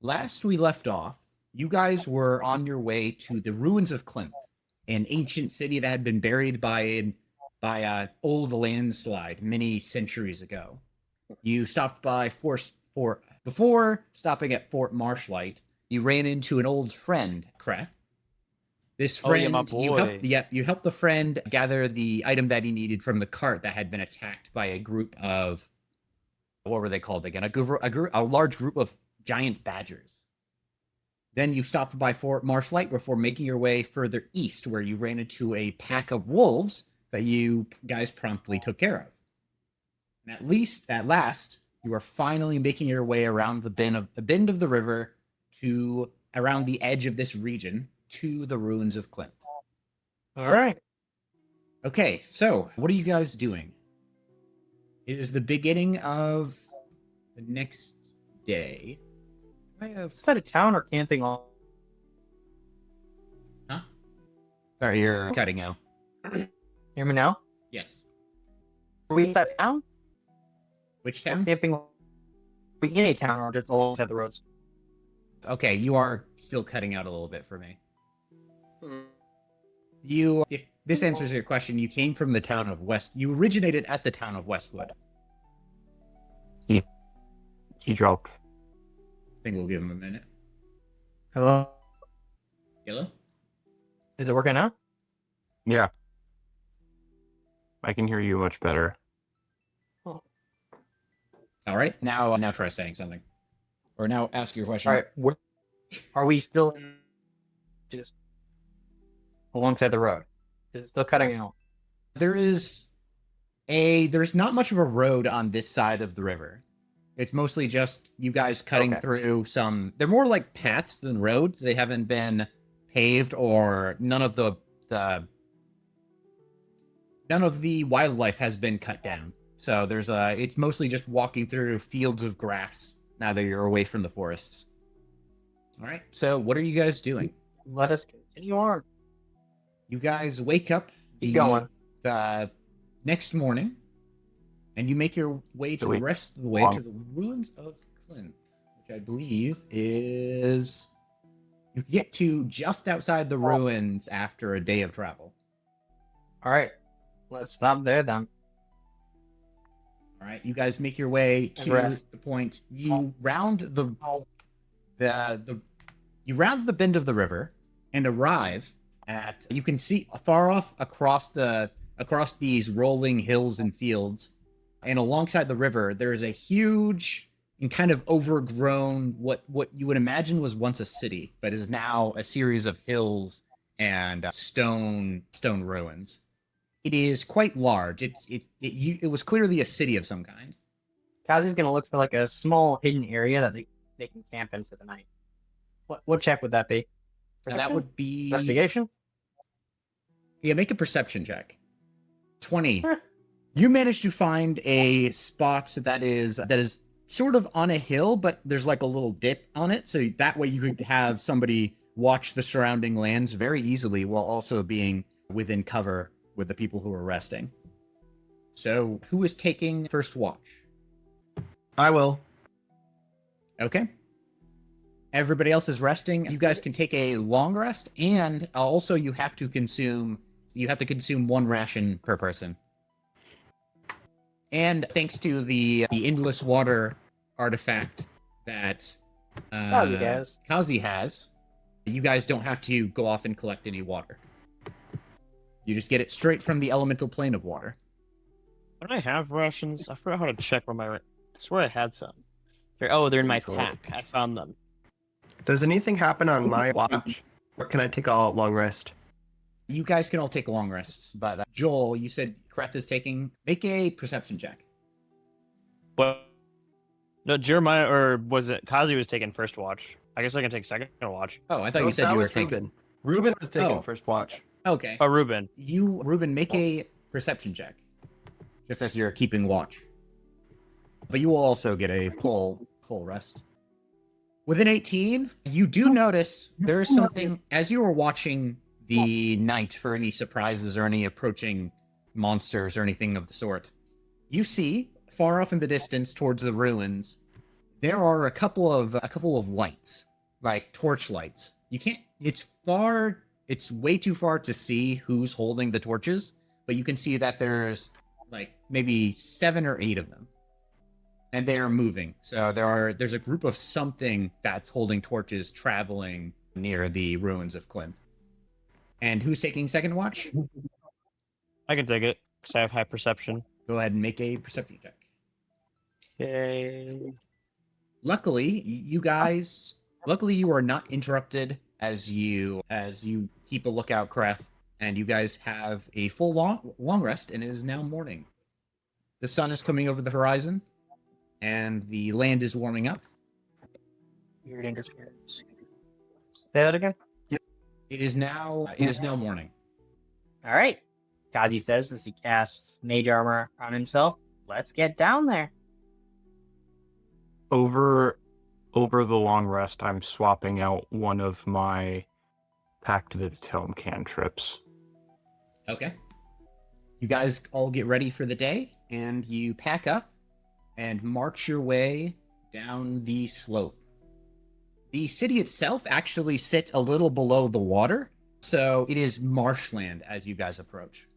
Last we left off, you guys were on your way to the ruins of Kreth, an ancient city that had been buried by an old landslide many centuries ago. You stopped by for before stopping at Fort Marshlight. You ran into an old friend, Kreth. This Oh yeah, my friend, boy. you helped the friend gather the item that he needed from the cart that had been attacked by a group of, what were they called again? A large group of giant badgers. Then you stopped by Fort Marshlight before making your way further east, where you ran into a pack of wolves that you guys promptly took care of. And at last, you are finally making your way around the bend of the river to around the edge of this region to the ruins of Kreth. All right. Okay, so what are you guys doing? It is the beginning of the next day. I have Outside of town or camping on? Huh? Sorry, you're cutting out. Hear me now? Yes. Are we inside town Which or town? camping? Are we in a town or just all inside the roads? Okay, you are still cutting out a little bit for me. Hmm. If this answers your question, you came from the town of West. You originated at the town of Westwood. He dropped. I think we'll give him a minute. Hello? Yellow? Is it working now? Yeah. I can hear you much better. Oh. All right. Now try saying something. Or now ask your question. All right. Are we still in just alongside the road? Is it still cutting out? There's not much of a road on this side of the river. It's mostly just you guys cutting through some. They're more like paths than roads. They haven't been paved, or none of the wildlife has been cut down. So it's mostly just walking through fields of grass now that you're away from the forests. All right. So what are you guys doing? Let us continue on. You guys wake up Keep going. the next morning, and you make your way to the rest of the way to the ruins of Kreth, which I believe is you get to just outside the ruins after a day of travel. All right. Let's stop there then. All right, you guys make your way to the point. You round the bend of the river and arrive at. You can see far off across these rolling hills and fields, and alongside the river, there is a huge and kind of overgrown what you would imagine was once a city, but is now a series of hills and stone ruins. It is quite large. It was clearly a city of some kind. Kazi's gonna look for like a small hidden area that they can camp in for the night. What check would that be? Now that would be investigation. Yeah, make a perception check. 20. You managed to find a spot that is sort of on a hill, but there's like a little dip on it, so that way you could have somebody watch the surrounding lands very easily while also being within cover with the people who are resting. So, who is taking first watch? I will. Okay. Everybody else is resting. You guys can take a long rest, and also you have to consume one ration per person. And thanks to the endless water artifact that Kazi has, you guys don't have to go off and collect any water. You just get it straight from the elemental plane of water. Don't I have rations? I forgot how to check where I swear I had some. They're in my pack. I found them. Does anything happen on my watch? Or can I take a long rest? You guys can all take long rests, but Joel, you said Kreth is taking. Make a perception check. But no, Jeremiah, or was it Kazi was taking first watch? I guess I can take second watch. Oh, I thought you said you were taking. Ruben was taking first watch. Okay. Oh, Ruben. Ruben, make a perception check. Just as you're keeping watch. But you will also get a full rest. With an 18, you do notice there is something, as you were watching the night for any surprises or any approaching monsters or anything of the sort, you see, far off in the distance towards the ruins, There are a couple of lights, like torch lights. You can't. It's far. It's way too far to see who's holding the torches, but you can see that there's like maybe 7 or 8 of them, and they are moving. So there's a group of something that's holding torches traveling near the ruins of Klimt. And who's taking second watch? I can take it because I have high perception. Go ahead and make a perception check. Okay. Luckily, you are not interrupted as you keep a lookout, Kreth, and you guys have a full long rest, and it is now morning. The sun is coming over the horizon, and the land is warming up. Weird interference. Say that again. It is now morning. All right. Kazi says as he casts mage armor on himself. Let's get down there. Over the long rest, I'm swapping out one of my Pact of the Tome cantrips. Okay. You guys all get ready for the day, and you pack up and march your way down the slope. The city itself actually sits a little below the water, so it is marshland as you guys approach.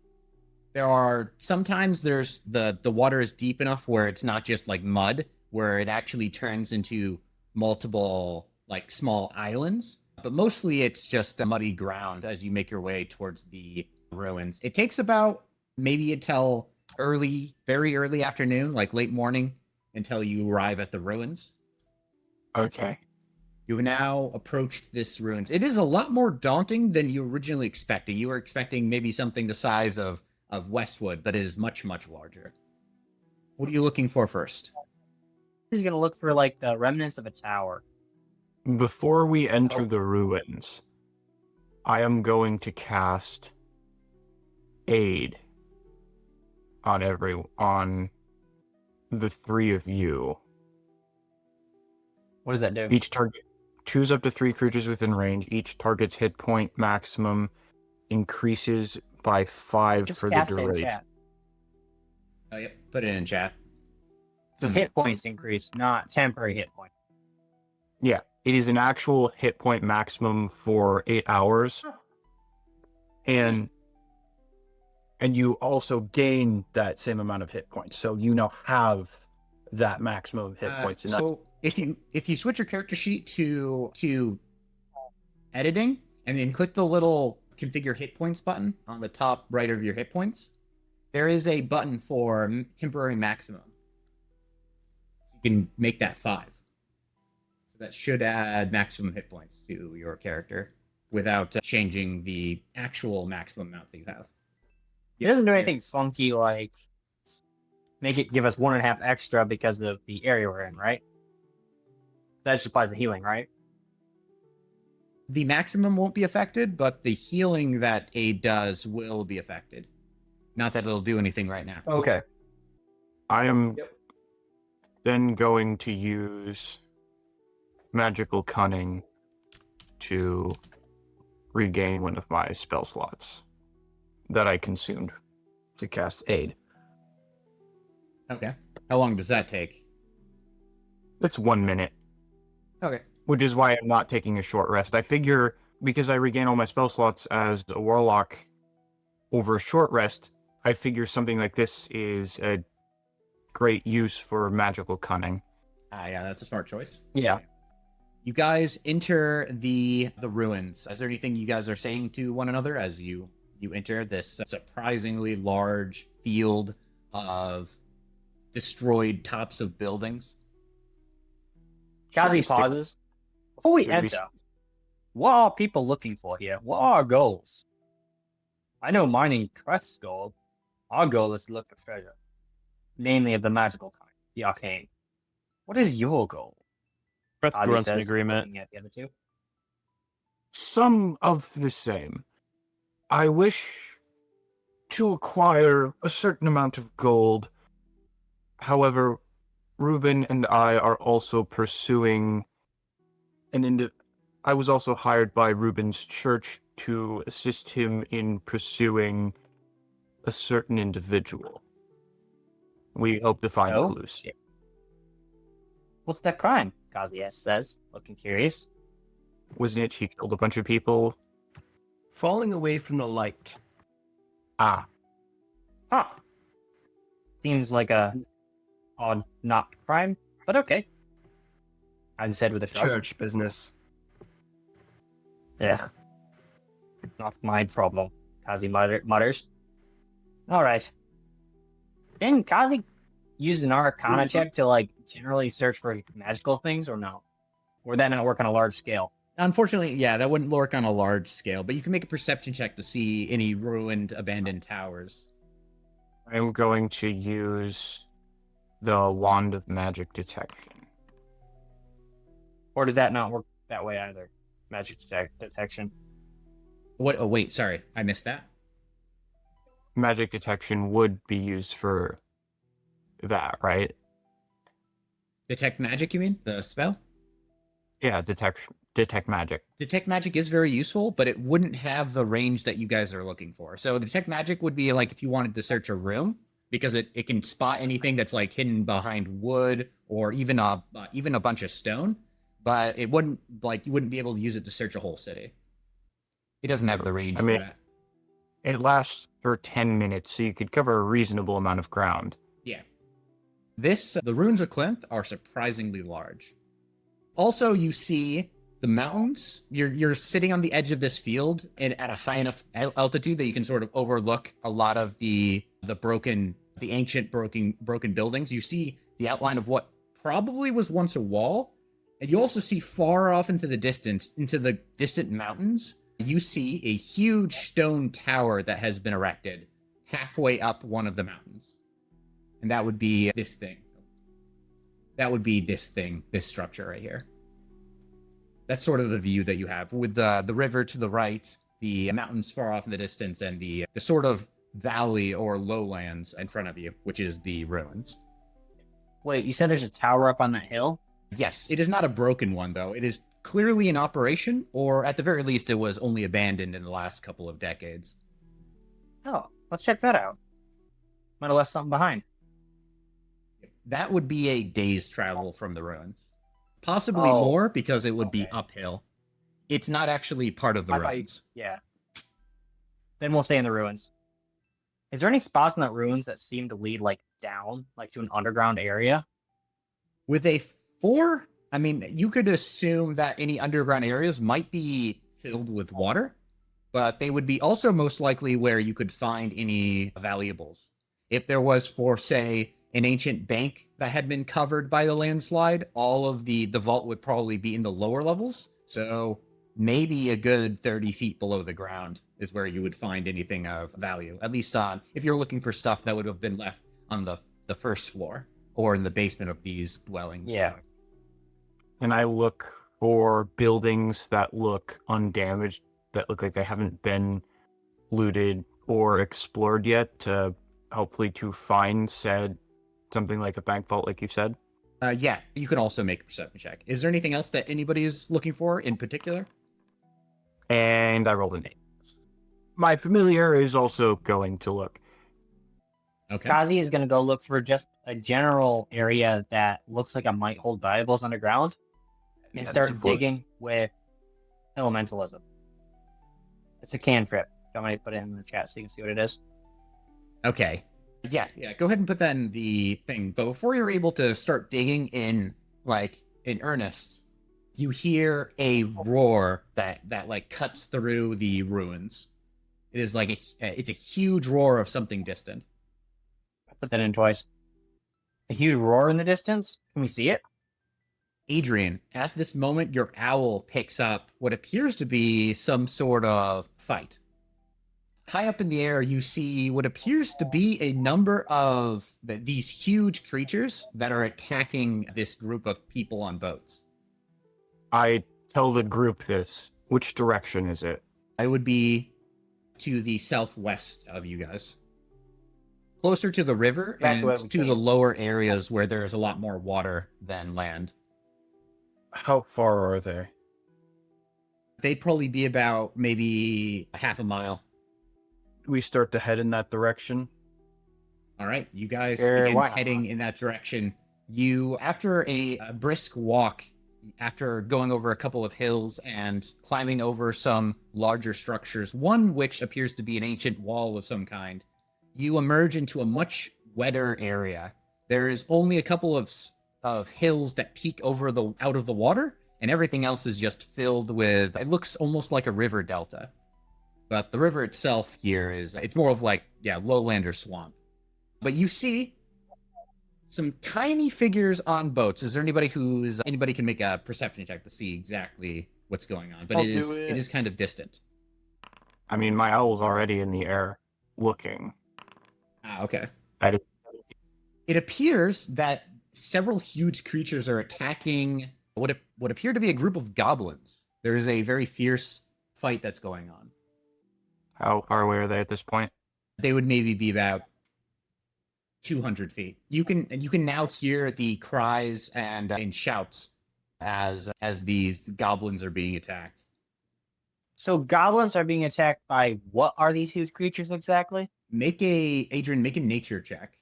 Sometimes there's the water is deep enough where it's not just like mud, where it actually turns into multiple like small islands, but mostly it's just a muddy ground as you make your way towards the ruins. It takes about maybe until very early afternoon, like late morning, until you arrive at the ruins. Okay. You have now approached this ruins. It is a lot more daunting than you originally expected. You were expecting maybe something the size of Westwood, but it is much, much larger. What are you looking for first? He's gonna look for like the remnants of a tower. Before we enter the ruins, I am going to cast Aid on the 3 of you. What does that do? Each target choose up to 3 creatures within range. Each target's hit point maximum increases by 5 Just for the cast it in duration. chat. Oh, yep. Put it in chat. So hit points increase, not temporary hit point. Yeah, it is an actual hit point maximum for 8 hours. And you also gain that same amount of hit points. So you now have that maximum hit points. And So if you switch your character sheet to editing and then click the little configure hit points button on the top right of your hit points, there is a button for temporary maximum. You can make that 5. So that should add maximum hit points to your character without changing the actual maximum amount that you have. It doesn't do anything funky like make it give us 1.5 extra because of the area we're in, right? That just applies to healing, right? The maximum won't be affected, but the healing that aid does will be affected. Not that it'll do anything right now. Okay. I am then going to use Magical Cunning to regain one of my spell slots that I consumed to cast Aid. Okay. How long does that take? It's 1 minute, Okay. which is why I'm not taking a short rest. I figure because I regain all my spell slots as a warlock over a short rest, I figure something like this is a great use for Magical Cunning. Yeah, that's a smart choice. Yeah. You guys enter the ruins. Is there anything you guys are saying to one another as you enter this surprisingly large field of destroyed tops of buildings? Kazi Stick- pauses. Before we Should we enter, what are people looking for here? What are our goals? I know mining Kreth's goal. Our goal is to look for treasure. Namely of the magical kind, the arcane. What is your goal? Kreth Kazi grunts in says, agreement. looking at the other two. Some of the same. I wish to acquire a certain amount of gold. However, Ruben and I are also pursuing I was also hired by Ruben's church to assist him in pursuing a certain individual. We hope to find Oh? clues. What's that crime? Kaszi'iser says, looking curious. Wasn't it she killed a bunch of people? Falling away from the light. Ah, Huh. Seems like a odd not crime, but okay. I said with a shrug. Church business. Yeah. Not my problem, Kazi mutters. Alright. Can Kazi use an Arcana check to, like, generally search for magical things, or no? Or would that not work on a large scale? Unfortunately, yeah, that wouldn't work on a large scale, but you can make a perception check to see any ruined, abandoned towers. I'm going to use the Wand of Magic Detection. Or did that not work that way either? Magic detection. What? Oh, wait, sorry, I missed that. Magic Detection would be used for that, right? Detect magic, you mean? The spell? Yeah, detect magic. Detect magic is very useful, but it wouldn't have the range that you guys are looking for. So detect magic would be like if you wanted to search a room, because it can spot anything that's like hidden behind wood or even a bunch of stone, but it wouldn't, like, you wouldn't be able to use it to search a whole city. It doesn't have the range I mean, for that. It lasts for 10 minutes, so you could cover a reasonable amount of ground. Yeah. The ruins of Kreth are surprisingly large. Also, you see the mountains. You're sitting on the edge of this field and at a high enough altitude that you can sort of overlook a lot of the ancient broken buildings. You see the outline of what probably was once a wall, and you also see far off into the distant mountains. You see a huge stone tower that has been erected halfway up one of the mountains, and that would be this thing. That would be this thing, this structure right here. That's sort of the view that you have, with the river to the right, the mountains far off in the distance, and the sort of valley or lowlands in front of you, which is the ruins. Wait, you said there's a tower up on that hill? Yes, it is not a broken one, though. It is clearly in operation, or at the very least, it was only abandoned in the last couple of decades. Oh, let's check that out. Might have left something behind. That would be a day's travel from the ruins. Possibly Oh, more, because it would be okay. uphill. It's not actually part of the I thought you- ruins. Yeah. Then we'll stay in the ruins. Is there any spots in that ruins that seem to lead, like, down, like, to an underground area? With a 4, I mean, you could assume that any underground areas might be filled with water, but they would be also most likely where you could find any valuables. If there was, for, say, an ancient bank that had been covered by the landslide, all of the vault would probably be in the lower levels. So maybe a good 30 feet below the ground is where you would find anything of value. At least if you're looking for stuff that would have been left on the first floor or in the basement of these dwellings. Yeah. And I look for buildings that look undamaged, that look like they haven't been looted or explored yet, to hopefully to find said something like a bank vault, like you said. Yeah, you can also make a perception check. Is there anything else that anybody is looking for in particular? And I rolled an 8. My familiar is also going to look. Okay. Kazi is going to go look for just a general area that looks like it might hold valuables underground and That's start a foot. digging with elementalism. It's a cantrip. I'm going to put it in the chat so you can see what it is. Okay. Yeah. Go ahead and put that in the thing. But before you're able to start digging in earnest, you hear a roar that like cuts through the ruins. It is like it's a huge roar of something distant. Put that in twice. A huge roar in the distance. Can we see it? Adrien, at this moment, your owl picks up what appears to be some sort of fight. High up in the air, you see what appears to be a number of these huge creatures that are attacking this group of people on boats. I tell the group this. Which direction is it? I would be to the southwest of you guys. Closer to the river Back to and where we to the came. lower areas where there's a lot more water than land. How far are they? They'd probably be about maybe a half a mile. We start to head in that direction. All right, you guys Sure, begin why not? heading in that direction. You, after a brisk walk, after going over a couple of hills and climbing over some larger structures, one which appears to be an ancient wall of some kind, you emerge into a much wetter area. There is only a couple of hills that peek over the out of the water, and everything else is just filled with. It looks almost like a river delta, but the river itself here it's more of like lowland or swamp. But you see some tiny figures on boats. Is there anybody anybody can make a perception check to see exactly what's going on? But I'll it do it. is kind of distant. I mean, my owl's already in the air looking. Ah, okay. At it. It appears that several huge creatures are attacking what appear to be a group of goblins. There is a very fierce fight that's going on. How far away are they at this point? They would maybe be about 200 feet. You can now hear the cries and shouts as these goblins are being attacked. So goblins are being attacked by what are these huge creatures exactly? Adrian, make a nature check.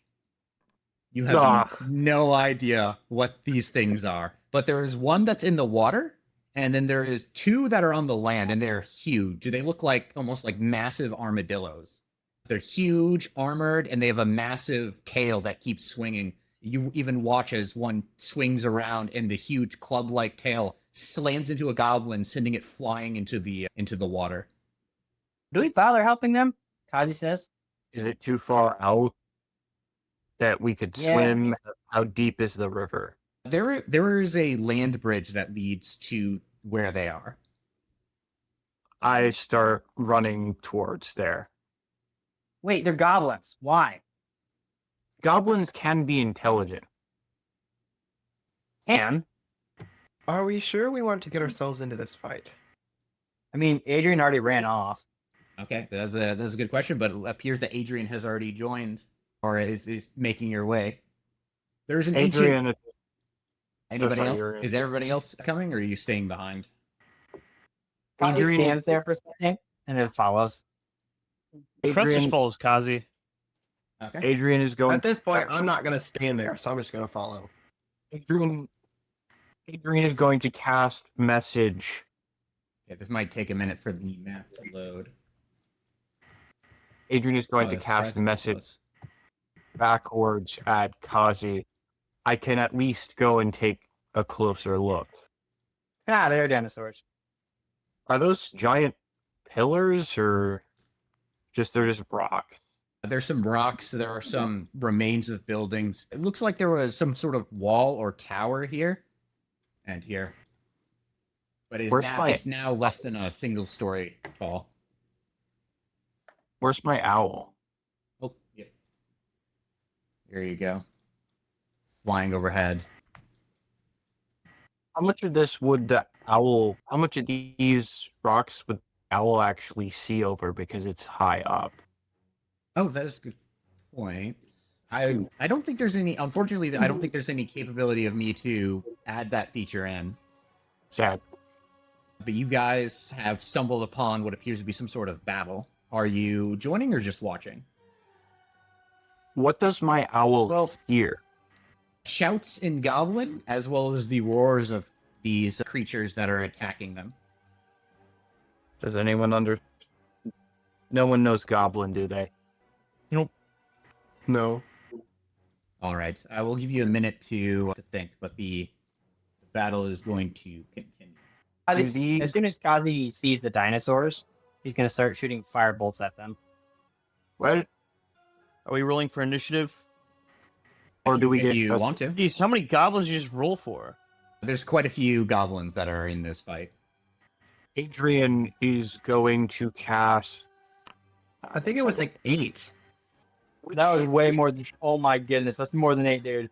You have no idea what these things are, but there is one that's in the water, and then there is two that are on the land, and they're huge. They look like almost like massive armadillos. They're huge, armored, and they have a massive tail that keeps swinging. You even watch as one swings around, and the huge club-like tail slams into a goblin, sending it flying into the water. Do we bother helping them? Kazi says. Is it too far out that we could swim? How deep is the river? There is a land bridge that leads to where they are. I start running towards there. Wait, they're goblins. Why? Goblins can be intelligent. And Are we sure we want to get ourselves into this fight? I mean, Adrien already ran off. Okay, that's a good question, but it appears that Adrien has already joined or is making your way. There's an ancient... Adrien, Anybody sorry, else? you're in. Is everybody else coming, or are you staying behind? Kazi Adrien- stands there for a second and then follows. Kreth just Adrien, follows Kazi. Okay. Adrien is going. At this point, I'm not going to stand there, so I'm just going to follow. Adrien is going to cast message. Yeah, this might take a minute for the map to load. Adrien is going Oh, to that's cast right. message backwards at Kazi. I can at least go and take a closer look. Ah, they're dinosaurs. Are those giant pillars or they're just rock? There's some rocks. There are some remains of buildings. It looks like there was some sort of wall or tower here and here. But it's now less than a single story tall. Where's my owl? Oh, yeah. There you go. Flying overhead. How much of these rocks would the owl actually see over because it's high up? Oh, that is a good point. I don't think there's any, unfortunately, I don't think there's any capability of me to add that feature in. Sad. But you guys have stumbled upon what appears to be some sort of battle. Are you joining or just watching? What does my owl hear? Shouts in Goblin, as well as the roars of these creatures that are attacking them. Does anyone No one knows Goblin, do they? No. All right, I will give you a minute to think, but the battle is going to continue. As soon as Kazi sees the dinosaurs, he's going to start shooting firebolts at them. What? Are we rolling for initiative? Or do we If get you want to? Jeez, how many goblins you just roll for? There's quite a few goblins that are in this fight. Adrien is going to cast. I think it was like 8. That was way more than... Oh my goodness, that's more than 8, dude.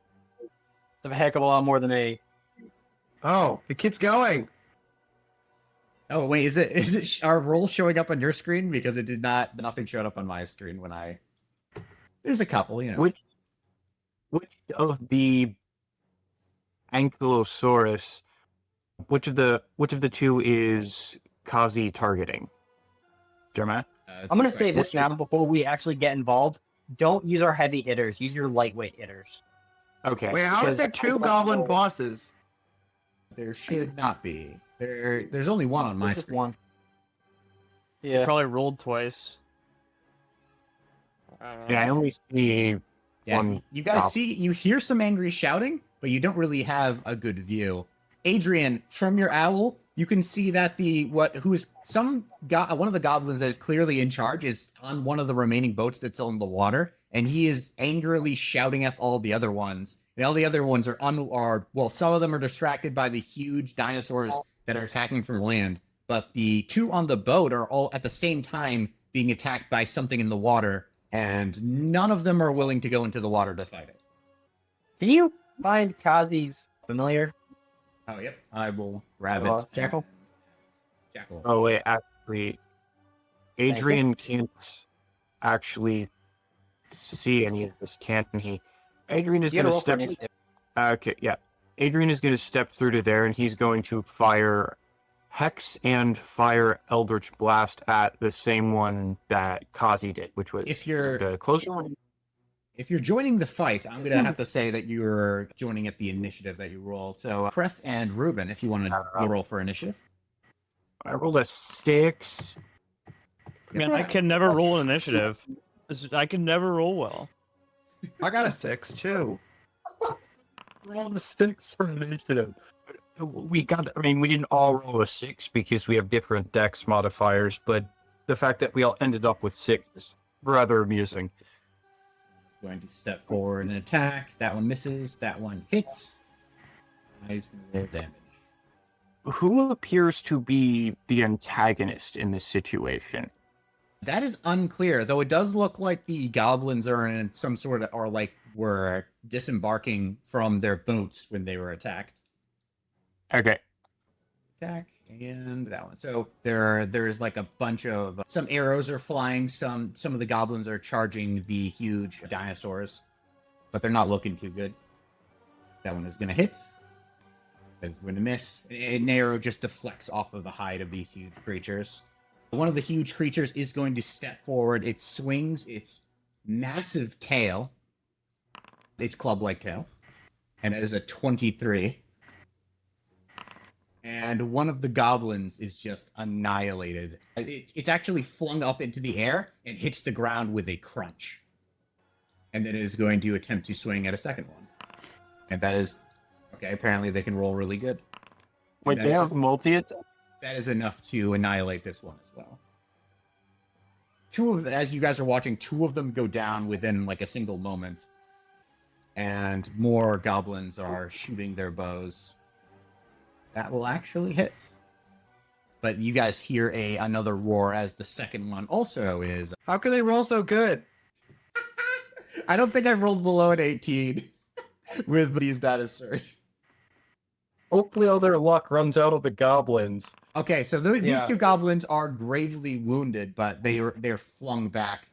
That's a heck of a lot more than 8. Oh, it keeps going. Oh wait, is it our roll showing up on your screen? Because it did not. Nothing showed up on my screen when I. There's a couple, you know. Which of the Ankylosaurus? Which of the two is Kazi targeting? Jeremiah? I'm going to say this now before we actually get involved. Don't use our heavy hitters. Use your lightweight hitters. Okay. Wait, how is there two goblin bosses? There should not be. There's only one on my There's just screen. one. Yeah. Probably rolled twice. I don't know. Yeah, I only see Yeah, one. you guys goblin. see, you hear some angry shouting, but you don't really have a good view. Adrien, from your owl, you can see that one of the goblins that is clearly in charge is on one of the remaining boats that's on the water, and he is angrily shouting at all the other ones. And all the other ones some of them are distracted by the huge dinosaurs that are attacking from land, but the two on the boat are all at the same time being attacked by something in the water, and none of them are willing to go into the water to fight it. Can you find Kazi's familiar? Oh, yep. I will grab Oh, it. Jackal? Jackal. Oh wait, actually, you. Adrian can't actually see any of this, can he? Adrian is You going gotta to roll for step. initiative. Okay, yeah. Adrian is going to step through to there, and he's going to fire Hex and fire Eldritch Blast at the same one that Kazi did, which was If you're the closer one. if you're joining the fight, I'm gonna have to say that you're joining at the initiative that you rolled. So Kreth and Ruben, if you want to roll for initiative. I rolled a 6. Man, I can never roll an initiative. I can never roll well. I got a 6 too. Rolled a 6 for initiative. We didn't all roll a 6 because we have different dex modifiers, but the fact that we all ended up with 6 is rather amusing. Going to step forward and attack. That one misses. That one hits. He's gonna roll damage. Who appears to be the antagonist in this situation? That is unclear, though it does look like the goblins are in some sort of, or like were disembarking from their boats when they were attacked. Okay. Attack and that one. So there's like a bunch of some arrows are flying. Some of the goblins are charging the huge dinosaurs, but they're not looking too good. That one is gonna hit. That is going to miss. An arrow just deflects off of the hide of these huge creatures. One of the huge creatures is going to step forward. It swings its massive tail, its club-like tail, and it is a 23. And one of the goblins is just annihilated. It's actually flung up into the air and hits the ground with a crunch. And then it is going to attempt to swing at a second one. And that is... Okay, apparently they can roll really good. Wait, That they is- have multi-attack? That is enough to annihilate this one as well. As you guys are watching, two of them go down within like a single moment. And more goblins are shooting their bows. That will actually hit. But you guys hear another roar as the second one also is. How can they roll so good? I don't think I rolled below an 18 with these dinosaurs. Hopefully all their luck runs out of the goblins. Okay, so these Yeah. two goblins are gravely wounded, but they're flung back.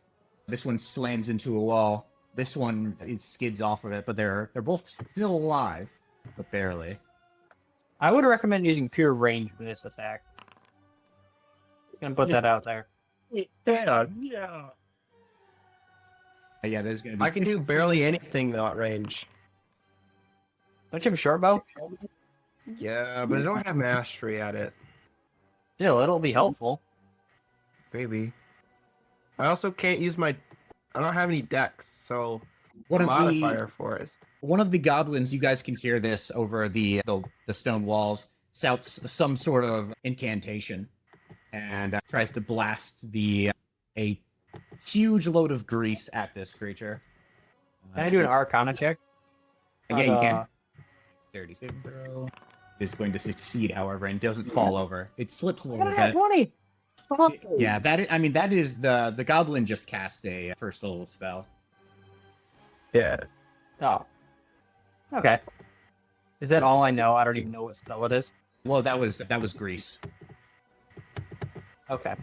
This one slams into a wall. This one skids off of it, but they're both still alive, but barely. I would recommend using pure range for this attack. Gonna put that out there. Yeah. Yeah, there's gonna be. I can do barely anything though at range. Don't you have a short bow? Yeah, but I don't have mastery at it. Still, it'll be helpful. Maybe. I also can't use my. I don't have any dex, so One of modifier for it. One of the goblins, you guys can hear this over the stone walls, shouts some sort of incantation, and tries to blast a huge load of grease at this creature. Can I do an Arcana check? Yeah, you can. Uh, Dexterity saving throw. Is going to succeed, however, and doesn't fall over. It slips a little bit. 20! Yeah, that is the goblin just cast a first level spell. Yeah. Oh. Okay. Is that all I know? I don't even know what spell it is. Well, that was grease. Okay.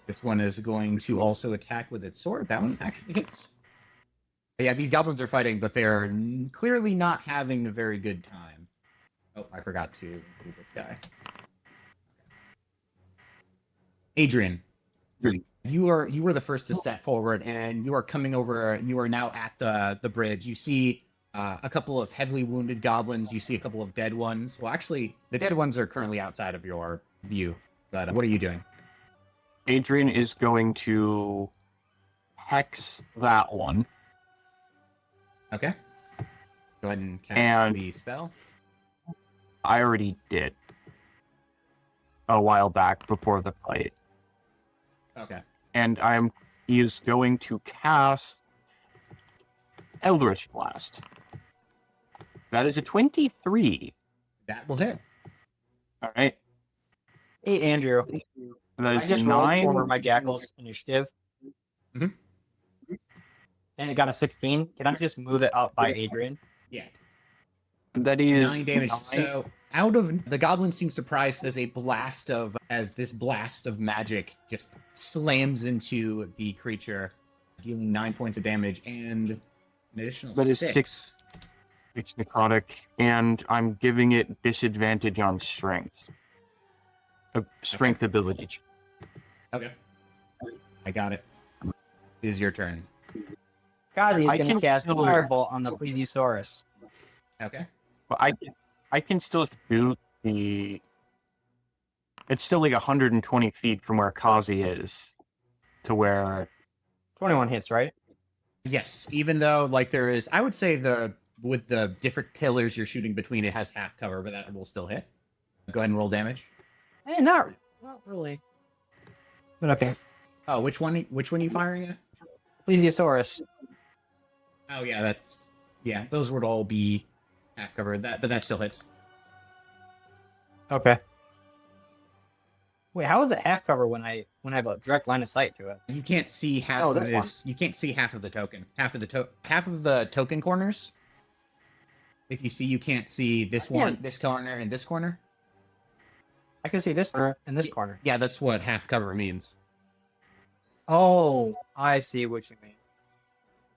This one is going to also attack with its sword. That one actually hits. But yeah, these goblins are fighting, but they're clearly not having a very good time. Oh, I forgot to include this guy. Adrien, You were the first to step forward, and you are coming over. You are now at the bridge. You see a couple of heavily wounded goblins. You see a couple of dead ones. Well, actually, the dead ones are currently outside of your view. But what are you doing? Adrien is going to hex that one. Okay. Go ahead and cast And- the spell. I already did a while back before the fight. Okay. And he is going to cast Eldritch Blast. That is a 23. That will hit. All right. Hey, Andrew. That I is just rolled 9. for my Gackl's initiative. Mhm. And it got a 16. Can I just move it up by Adrien? Yeah. That is 9 damage. 9. So out of the goblin seems surprised as this blast of magic just slams into the creature, dealing 9 points of damage and an additional That is 6. 6. It's necrotic, and I'm giving it disadvantage on strength. Strength ability. check. Okay. I got it. It is your turn. God, he's I going to can cast still- Firebolt on the Plesiosaurus. Okay. Well, I can still shoot the. It's still like 120 feet from where Kazi is to where. 21 hits, right? Yes, even though there is, I would say with the different pillars you're shooting between, it has half cover, but that will still hit. Go ahead and roll damage. Eh, not really. But okay. Oh, which one are you firing at? Plesiosaurus. Oh yeah, those would all be half cover. But that still hits. Okay. Wait, how is it half cover when I have a direct line of sight to it? You can't see half Oh, of that's this. You can't see half of the token. Half of the token corners. If you see, you can't see this one, this corner, and this corner. I can see this corner and this corner. Yeah, that's what half cover means. Oh, I see what you mean.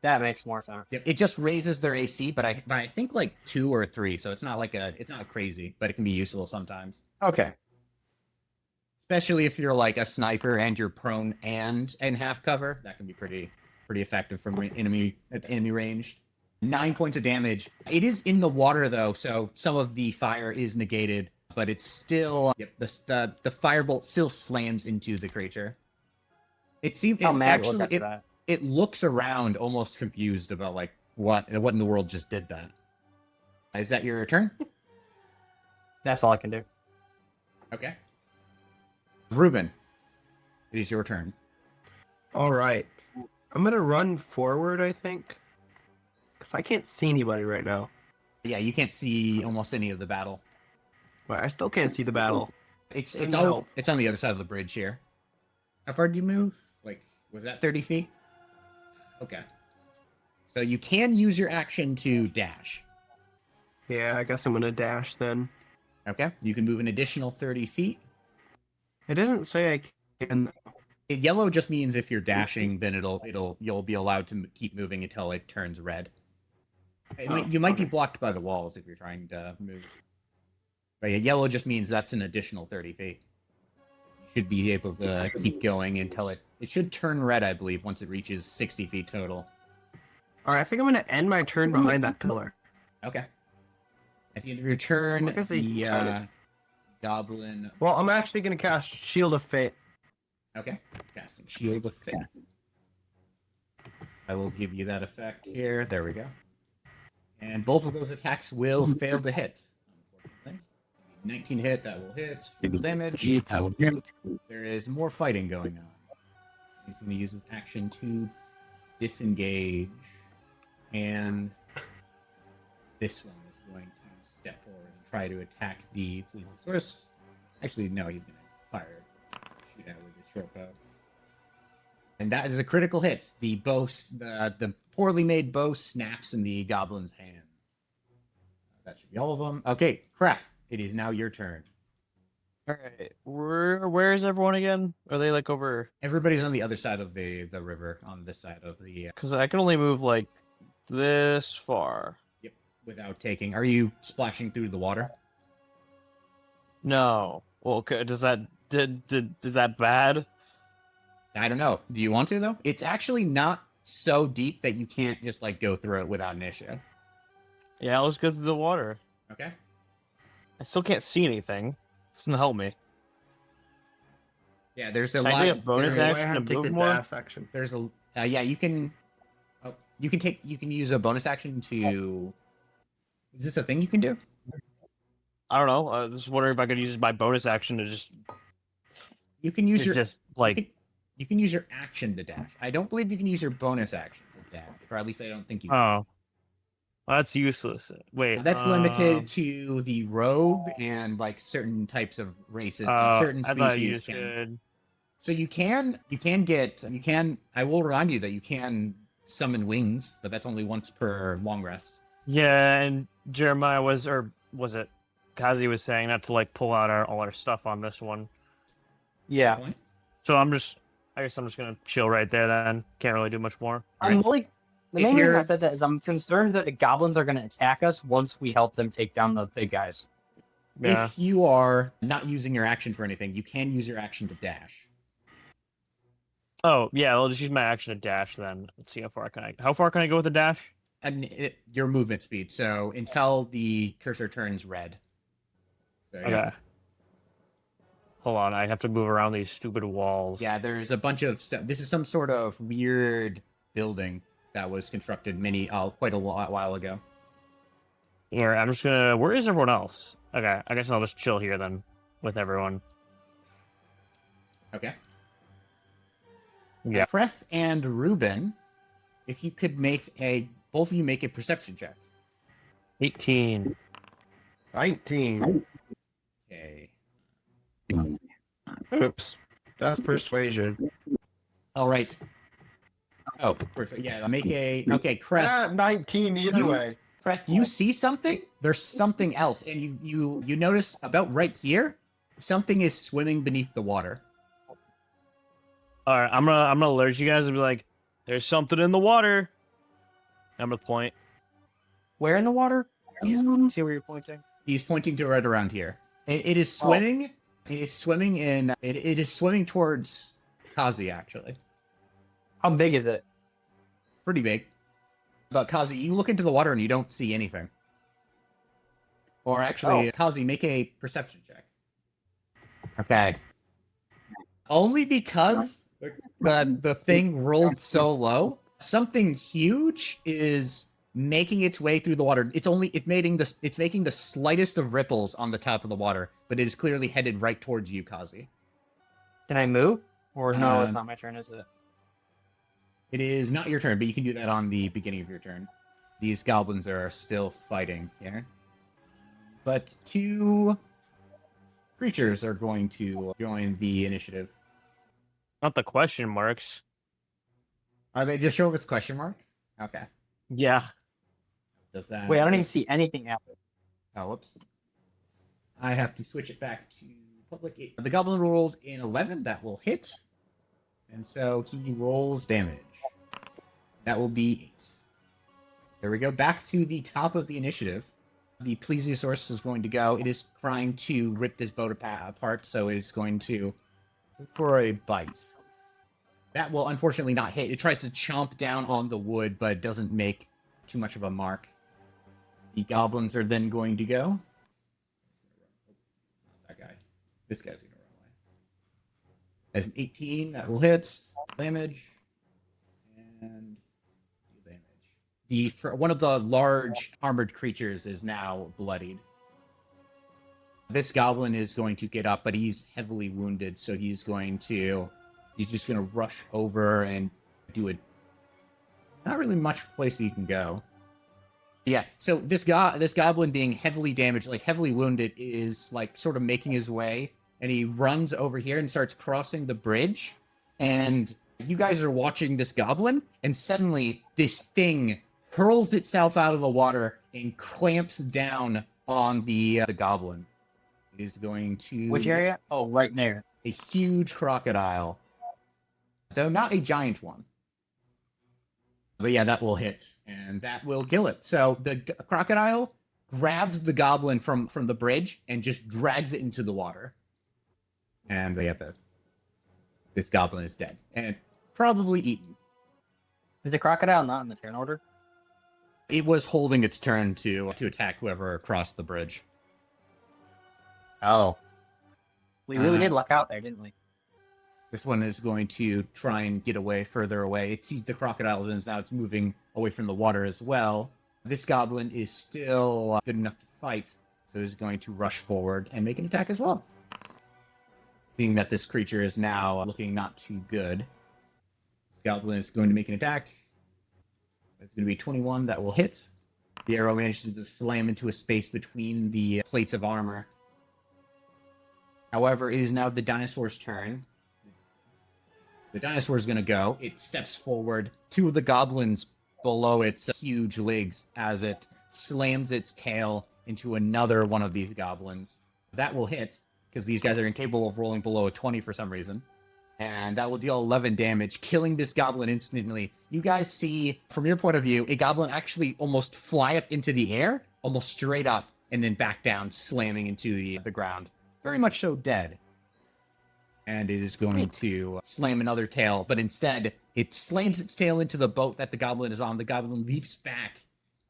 That makes more sense. Yep, it just raises their AC, but I think 2 or 3, so it's not it's not crazy, but it can be useful sometimes. Okay. Especially if you're a sniper and you're prone and in half cover, that can be pretty effective from enemy range. 9 points of damage. It is in the water though, so some of the fire is negated, but it's still the firebolt still slams into the creature. It seems How mad actually look at that. it looks around almost confused about what in the world just did that. Is that your turn? That's all I can do. Okay. Ruben, it is your turn. All right. I'm gonna run forward, I think, because I can't see anybody right now. Yeah, you can't see almost any of the battle. But I still can't see the battle. It's No. it's on the other side of the bridge here. How far did you move? Was that 30 feet? Okay. So you can use your action to dash. Yeah, I guess I'm gonna dash then. Okay. You can move an additional 30 feet. It doesn't say I can. Yellow just means if you're dashing, then you'll be allowed to keep moving until it turns red. You might be blocked by the walls if you're trying to move. But yeah, yellow just means that's an additional 30 feet. You should be able to keep going until it should turn red, I believe, once it reaches 60 feet total. All right, I think I'm gonna end my turn behind that pillar. Okay. At the end of your turn, What if they the tried goblin. Well, I'm actually gonna cast Shield of Fate. Okay. Casting Shield of Faith. I will give you that effect here. There we go. And both of those attacks will fail to hit. Unfortunately. 19 hit, that will hit. Full damage. There is more fighting going on. He's going to use his action to disengage. And this one is going to step forward and try to attack the Plesiosaurus. Actually, no, he's going to fire. Shoot out with his short bow. And that is a critical hit. The bow, the poorly made bow snaps in the goblin's hands. That should be all of them. Okay, Kreth, it is now your turn. All right, where is everyone again? Are they over? Everybody's on the other side of the river, on this side of the. Because I can only move this far. Yep. Without taking. Are you splashing through the water? No. Well, okay, does that bad? I don't know. Do you want to though? It's actually not so deep that you can't just like go through it without an issue. Yeah, let's go through the water. Okay. I still can't see anything. This doesn't help me. Yeah, there's a Can I lot. take a bonus Anyway, I action have to to take move the more? dash action. There's a yeah. You can. Oh, you can use a bonus action to. Is this a thing you can do? I don't know. I was just wondering if I could use my bonus action to just You can use to your just like you can use your action to dash. I don't believe you can use your bonus action to dash, or at least I don't think you. Can. oh, well, that's useless. Wait, That's limited to the rogue and like certain types of races, certain I thought you species can. should. So you can. I will remind you that you can summon wings, but that's only once per long rest. Yeah, and Jeremiah was it? Kazi was saying not to like pull out all our stuff on this one. Yeah. Point. So I guess I'm just gonna chill right there then. Can't really do much more. I'm really. The If main reason I you're- said that is I'm concerned that the goblins are going to attack us once we help them take down the big guys. Yeah. If you are not using your action for anything, you can use your action to dash. Oh yeah, I'll just use my action to dash then. Let's see how far can I go with the dash? And your movement speed. So until the cursor turns red. So, yeah. Okay. Hold on, I have to move around these stupid walls. Yeah, there's a bunch of stuff. This is some sort of weird building that was constructed quite a while ago. Here, I'm just gonna. Where is everyone else? Okay, I guess I'll just chill here then with everyone. Okay. Yeah. Kreth and Ruben, if you could both of you make a perception check. 18. 19. Okay. Oops. That's persuasion. All right. Oh, perfect. Yeah, okay, Kreth. Ah, 19 either way. Kreth, you see something? There's something else, and you notice about right here, something is swimming beneath the water. All right, I'm gonna alert you guys and be like, "There's something in the water." I'm gonna point. Where in the water? See where you're pointing. He's pointing to right around here. It is swimming. It is swimming in. It is swimming towards Kazi, actually. How big is it? Pretty big. But Kazi, you look into the water and you don't see anything. Or actually, Kazi, make a perception check. Okay. Only because the thing rolled so low, something huge is making its way through the water. It's making the slightest of ripples on the top of the water, but it is clearly headed right towards you, Kazi. Can I move? Or no, it's not my turn, is it? It is not your turn, but you can do that on the beginning of your turn. These goblins are still fighting here. But 2 creatures are going to join the initiative. Not the question marks. Are they just show up as question marks? Okay. Yeah. Does that... Wait, I don't even see anything happen. Oh, whoops. I have to switch it back to public. The goblin rolled an 11. That will hit. And so he rolls damage. That will be 8. There we go. Back to the top of the initiative. The plesiosaurus is going to go. It is trying to rip this boat apart, so it is going to look for a bite. That will unfortunately not hit. It tries to chomp down on the wood, but doesn't make too much of a mark. The goblins are then going to go. That guy. This guy's going to run away. As an 18, that will hit. Damage. And damage. One of the large armored creatures is now bloodied. This goblin is going to get up, but he's heavily wounded, so he's just going to rush over and do it. Not really much place he can go. Yeah, so this goblin being heavily damaged, like heavily wounded, is like sort of making his way, and he runs over here and starts crossing the bridge, and you guys are watching this goblin, and suddenly this thing hurls itself out of the water and clamps down on the goblin. It is going to... Which area? Oh, right there. A huge crocodile. Though not a giant one. But yeah, that will hit, and that will kill it. So the crocodile grabs the goblin from the bridge and just drags it into the water. And they have to... This goblin is dead and probably eaten. Is the crocodile not in the turn order? It was holding its turn to attack whoever crossed the bridge. Oh. We really did luck out there, didn't we? This one is going to try and get away further away. It sees the crocodiles and now it's moving away from the water as well. This goblin is still good enough to fight, so is going to rush forward and make an attack as well. Seeing that this creature is now looking not too good, this goblin is going to make an attack. It's going to be 21 that will hit. The arrow manages to slam into a space between the plates of armor. However, it is now the dinosaur's turn. The dinosaur is going to go. It steps forward. Two of the goblins below its huge legs as it slams its tail into another one of these goblins. That will hit, because these guys are incapable of rolling below a 20 for some reason. And that will deal 11 damage, killing this goblin instantly. You guys see, from your point of view, a goblin actually almost fly up into the air, almost straight up, and then back down, slamming into the ground. Very much so dead. And it is going to slam another tail, but instead, it slams its tail into the boat that the goblin is on. The goblin leaps back,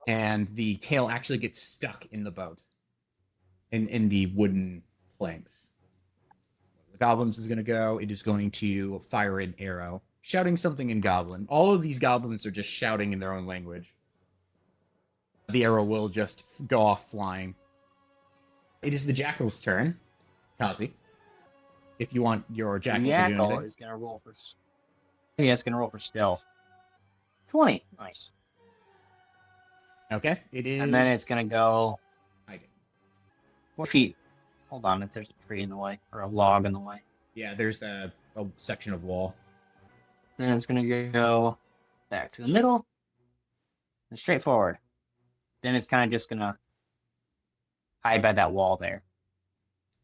and the tail actually gets stuck in the boat, in the wooden planks. The goblins is going to go. It is going to fire an arrow, shouting something in goblin. All of these goblins are just shouting in their own language. The arrow will just go off flying. It is the jackal's turn. Kazi, if you want your jackal to do Jackal anything. is gonna roll for. Yeah, it's gonna roll for stealth. 20. Nice. Okay, it is. And then it's gonna go. I get- What feet? Hold on, if there's a tree in the way or a log in the way. Yeah, there's a section of wall. Then it's gonna go back to the middle and straight forward. Then it's kind of just gonna hide by that wall there.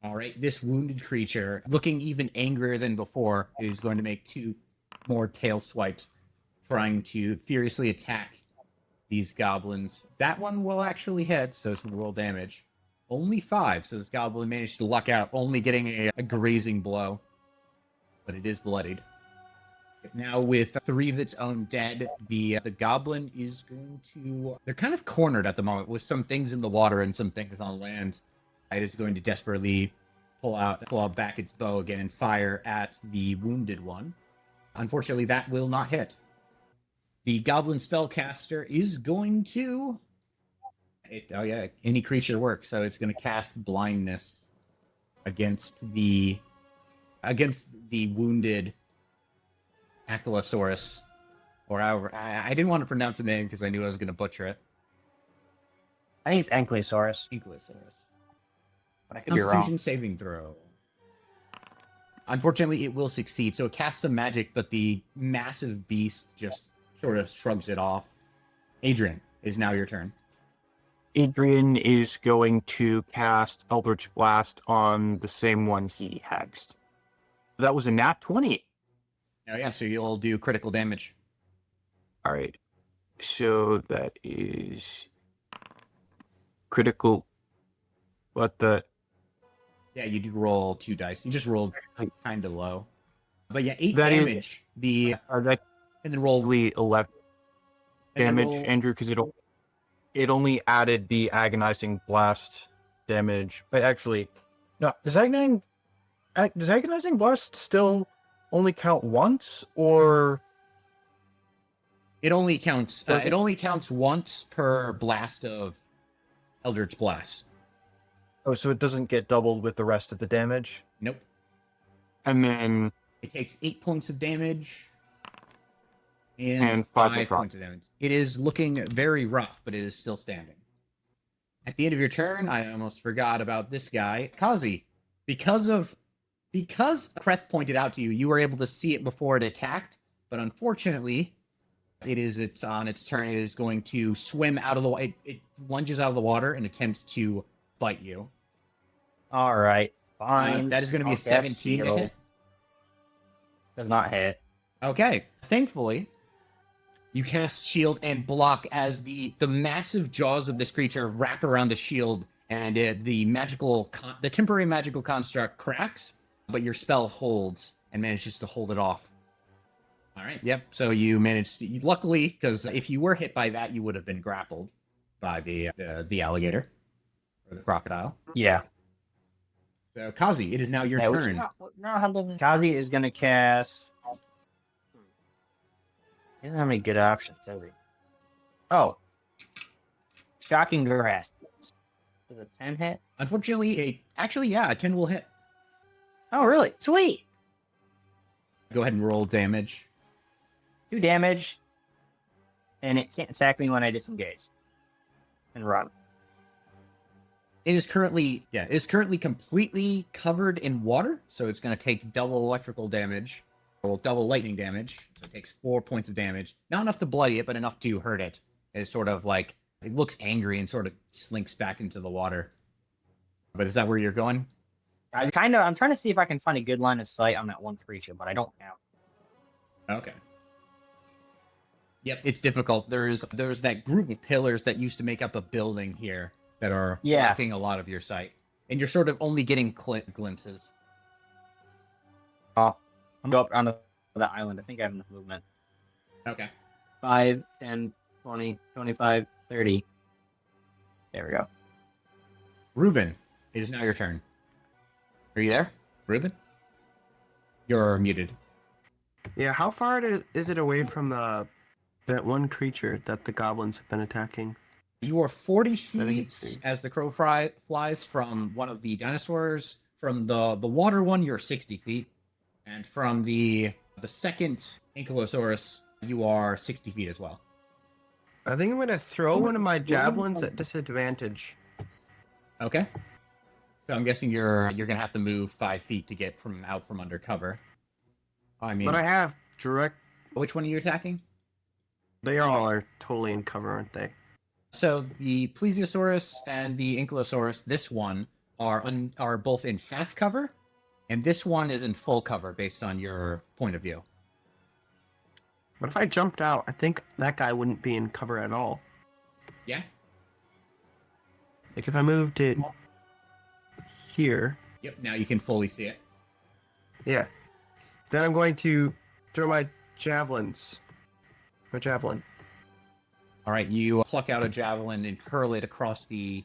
All right, this wounded creature, looking even angrier than before, is going to make 2 more tail swipes, trying to furiously attack these goblins. That one will actually hit, so it's going to roll damage. Only 5, so this goblin managed to luck out, only getting a grazing blow. But it is bloodied. Now, with 3 of its own dead, the goblin is going to... They're kind of cornered at the moment, with some things in the water and some things on land. It is going to desperately pull out back its bow again and fire at the wounded one. Unfortunately, that will not hit. The goblin spellcaster is going to... oh yeah, any creature works, so it's going to cast blindness against the wounded Ankylosaurus, or however. I didn't want to pronounce the name because I knew I was going to butcher it. I think it's Ankylosaurus, Ankylosaurus. but I could be Constitution wrong. saving throw. Unfortunately, it will succeed. So it casts some magic, but the massive beast just sort of shrugs it off. Adrien, is now your turn. Adrien is going to cast Eldritch Blast on the same one he hexed. That was a nat 20. Oh yeah, so you'll do critical damage. All right. So that is critical. What the? Yeah, you do roll 2 dice. You just rolled kind of low. But yeah, 8 That is- damage. Are that And then roll only 11 and then damage, roll- Andrew? Because it only added the agonizing blast damage. But actually, no. Does agonizing blast still only count once, or It only counts. Does It only counts once per blast of Eldritch Blast. oh, so it doesn't get doubled with the rest of the damage? Nope. And then It takes 8 points of damage and And five 5 will points of damage. It is looking very rough, but it is still standing. At the end of your turn, I almost forgot about this guy, Kazi. Because Kreth pointed out to you, you were able to see it before it attacked, but unfortunately, it's on its turn. It is going to swim out of the water. It lunges out of the water and attempts to bite you. All right, fine. That is going to be I'll a cast 17 to Shield. hit. Does not hit. Okay. Thankfully, you cast shield and block as the massive jaws of this creature wrap around the shield, and the temporary magical construct cracks, but your spell holds and manages to hold it off. All right. Yep. So you managed to, luckily, because if you were hit by that, you would have been grappled by the alligator or the crocodile. Yeah. So Kazi, it is now your turn. Kazi is gonna cast. He doesn't have any good options, does he? Oh, shocking grasp. Does a 10 hit? Unfortunately, actually, yeah, a 10 will hit. Oh, really? Sweet. Go ahead and roll damage. 2 damage, and it can't attack me when I disengage and run. It is currently completely covered in water, so it's going to take double electrical damage, or double lightning damage. So it takes 4 points of damage. Not enough to bloody it, but enough to hurt it. It's sort of like, it looks angry and sort of slinks back into the water. But is that where you're going? I'm trying to see if I can find a good line of sight on that one creature, but I don't have. Okay. Yep, it's difficult. There's that group of pillars that used to make up a building here that are blocking a lot of your sight, and you're sort of only getting glimpses. Oh, I'm go up onto the island. I think I have enough movement. Okay. 5, 10, 20, 25, 30. There we go. Ruben, it is now your turn. Are you there, Ruben? You're muted. Yeah, how far is it away from that one creature that the goblins have been attacking? You are 40 think feet as the crow flies from one of the dinosaurs. From the water one, you're 60 feet. And from the second Ankylosaurus, you are 60 feet as well. I think I'm gonna throw one of my javelins at disadvantage. Okay. So I'm guessing you're gonna have to move 5 feet to get out from under cover. I mean, But I have direct. which one are you attacking? They all are totally in cover, aren't they? So the Plesiosaurus and the Ankylosaurus, this one are both in half cover, and this one is in full cover based on your point of view. But if I jumped out, I think that guy wouldn't be in cover at all. Yeah. Like if I moved it here, Yep. Now you can fully see it. yeah. Then I'm going to throw my javelins. My javelin. All right. You pluck out a javelin and hurl it across the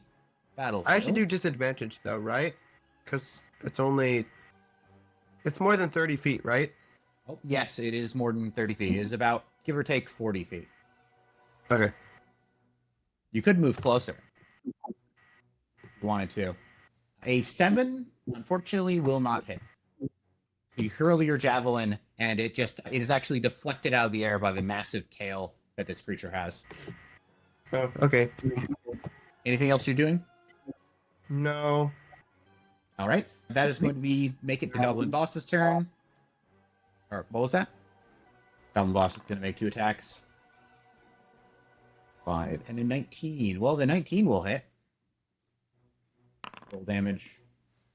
battlefield. I should do disadvantage though, right? Because it's more than 30 feet, right? Oh, yes, it is more than 30 feet. It is about, give or take, 40 feet. Okay. You could move closer if you wanted to. A 7, unfortunately, will not hit. You hurl your javelin, and it is actually deflected out of the air by the massive tail that this creature has. Oh, okay. Anything else you're doing? No. All right. That is going to make it the Goblin Boss's turn. Or, what was that? Goblin Boss is going to make 2 attacks. 5 and a 19. Well, the 19 will hit. Roll damage.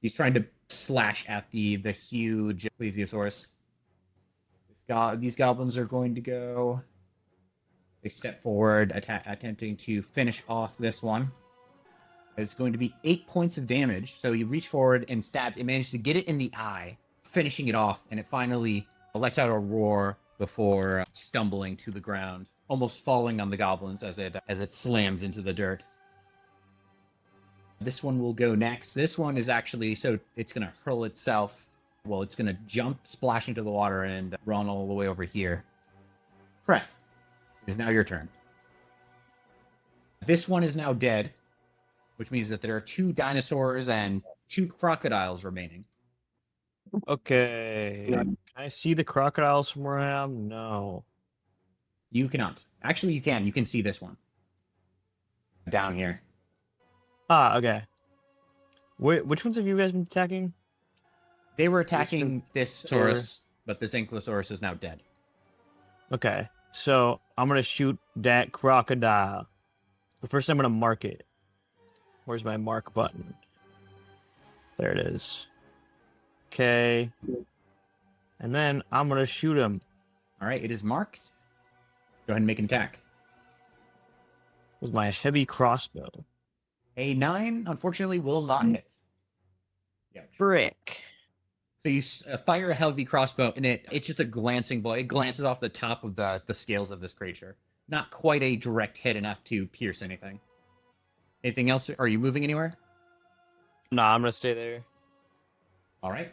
He's trying to slash at the huge Plesiosaurus. These goblins are going to go. They step forward, attempting to finish off this one. It's going to be 8 points of damage. So you reach forward and stab. It managed to get it in the eye, finishing it off, and it finally lets out a roar before stumbling to the ground, almost falling on the goblins as it slams into the dirt. This one will go next. This one is actually, so it's going to hurl itself. Well, it's going to jump, splash into the water, and run all the way over here. Kreth, it is now your turn. This one is now dead, which means that there are 2 dinosaurs and 2 crocodiles remaining. Okay. Can I see the crocodiles from where I am? No. You cannot. Actually, you can. You can see this one. Down here. Ah, okay. Which ones have you guys been attacking? They were attacking this Saurus, but this Ankylosaurus is now dead. Okay. So I'm gonna shoot that crocodile. But first I'm gonna mark it. Where's my mark button? There it is. Okay. And then I'm gonna shoot him All right, it is marked. Go ahead and make an attack. with my heavy crossbow. A 9, unfortunately, will not hit. Yeah. Brick. So you fire a heavy crossbow, and it's just a glancing blow. It glances off the top of the scales of this creature. Not quite a direct hit enough to pierce anything. Anything else? Are you moving anywhere? Nah, I'm gonna stay there. All right.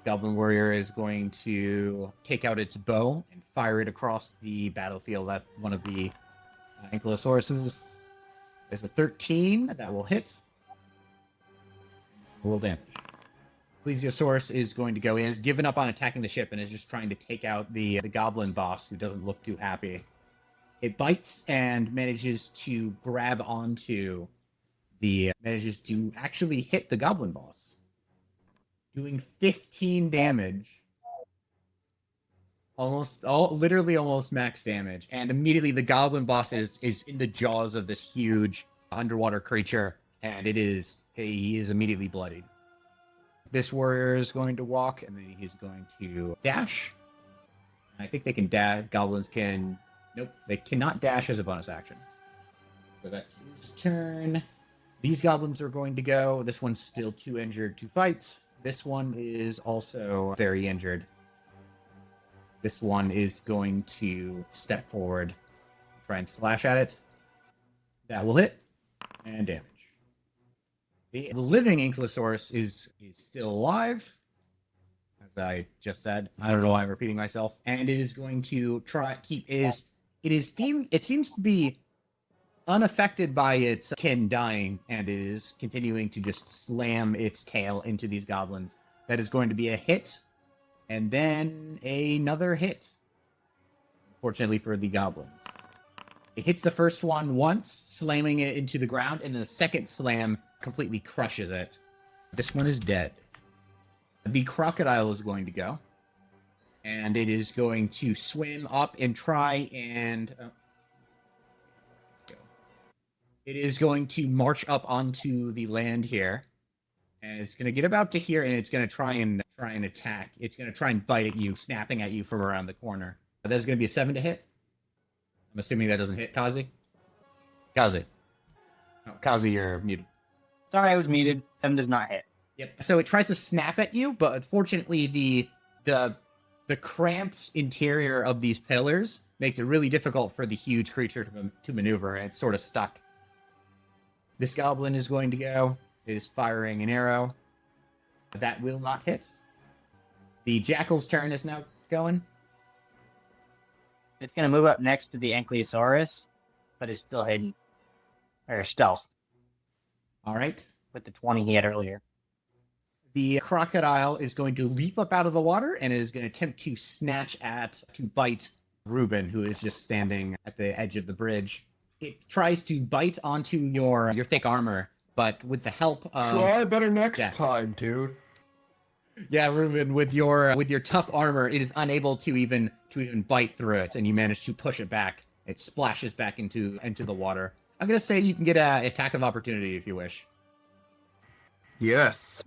Goblin Warrior is going to take out its bow and fire it across the battlefield at one of the Ankylosauruses. There's a 13 that will hit. Roll damage. Plesiosaurus is going to go in. Has given up on attacking the ship and is just trying to take out the goblin boss, who doesn't look too happy. It bites and manages to grab onto manages to actually hit the goblin boss, doing 15 damage. Literally almost max damage. And immediately the goblin boss is in the jaws of this huge underwater creature, and he is immediately bloodied. This warrior is going to walk, and then he's going to dash. I think they can dash. Goblins can... Nope, they cannot dash as a bonus action. So that's his turn. These goblins are going to go. This one's still too injured to fight. This one is also very injured. This one is going to step forward, try and slash at it. That will hit, and damage. The living Ankylosaurus is still alive, as I just said. I don't know why I'm repeating myself. And it is going to try keep it seems to be unaffected by its kin dying, and it is continuing to just slam its tail into these goblins. That is going to be a hit, and then another hit. Fortunately for the goblins. It hits the first one once, slamming it into the ground, and then the second slam completely crushes it. This one is dead. The crocodile is going to go. And it is going to swim up and try and... It is going to march up onto the land here. And it's going to get about to here, and it's going to try and attack. It's going to try and bite at you, snapping at you from around the corner. That's going to be a 7 to hit. I'm assuming that doesn't hit Kazi. Kazi. Oh, Kazi, you're muted. Sorry, I was muted. 7 does not hit. Yep. So it tries to snap at you, but unfortunately the cramped interior of these pillars makes it really difficult for the huge creature to maneuver, and it's sort of stuck. This goblin is going to go. It is firing an arrow. That will not hit. The jackal's turn is now going. It's going to move up next to the Ankylosaurus, but is still hidden. Or stealth. All right. With the 20 he had earlier. The crocodile is going to leap up out of the water and is going to attempt to bite Ruben, who is just standing at the edge of the bridge. It tries to bite onto your thick armor, but with the help of... Try better next time, dude. Yeah, Ruben, with your tough armor, it is unable to even bite through it, and you manage to push it back. It splashes back into the water. I'm gonna say you can get an attack of opportunity if you wish, Yes.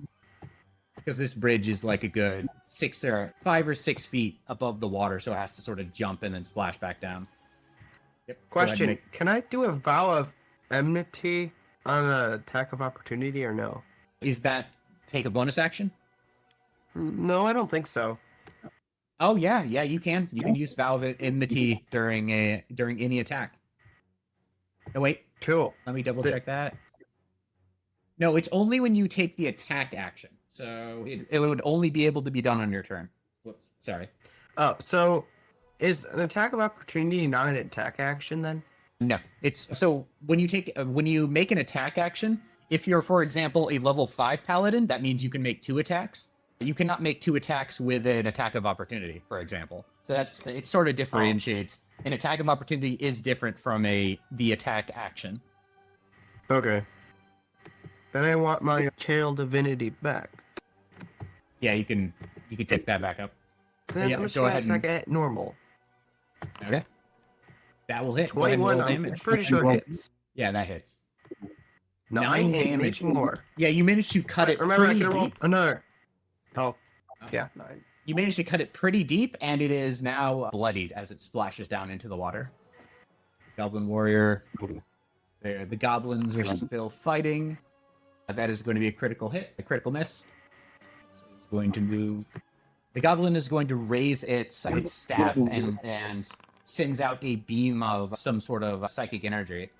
because this bridge is like a good 5 or 6 feet above the water, so it has to sort of jump and then splash back down. Yep. Go ahead and Question, can I do a vow of enmity on an attack of opportunity or no? Is that take a bonus action? No, I don't think so. Oh yeah, you can. You can use vow of enmity during any attack. No, wait. Cool. Let me double check that. No, it's only when you take the attack action. So it would only be able to be done on your turn. Whoops, sorry. Oh, so is an attack of opportunity not an attack action then? No, it's so when you make an attack action, if you're, for example, a level 5 paladin, that means you can make 2 attacks. You cannot make 2 attacks with an attack of opportunity, for example. So it sort of differentiates. An attack of opportunity is different from the attack action. Okay. Then I want my channel divinity back. Yeah, you can take that back up. Then Yeah, I'm just go gonna ahead attack at normal. Okay. That will hit. Go ahead and 21, roll I'm damage. pretty sure hits. Yeah, that hits. 9 damage. more. Yeah, you managed to cut it Remember, I pretty can roll deep. another. Oh, yeah, 9. You managed to cut it pretty deep, and it is now bloodied as it splashes down into the water. Goblin warrior. There, the goblins are still fighting. That is going to be a critical hit, a critical miss. So he's going to move. The goblin is going to raise its staff and sends out a beam of some sort of psychic energy.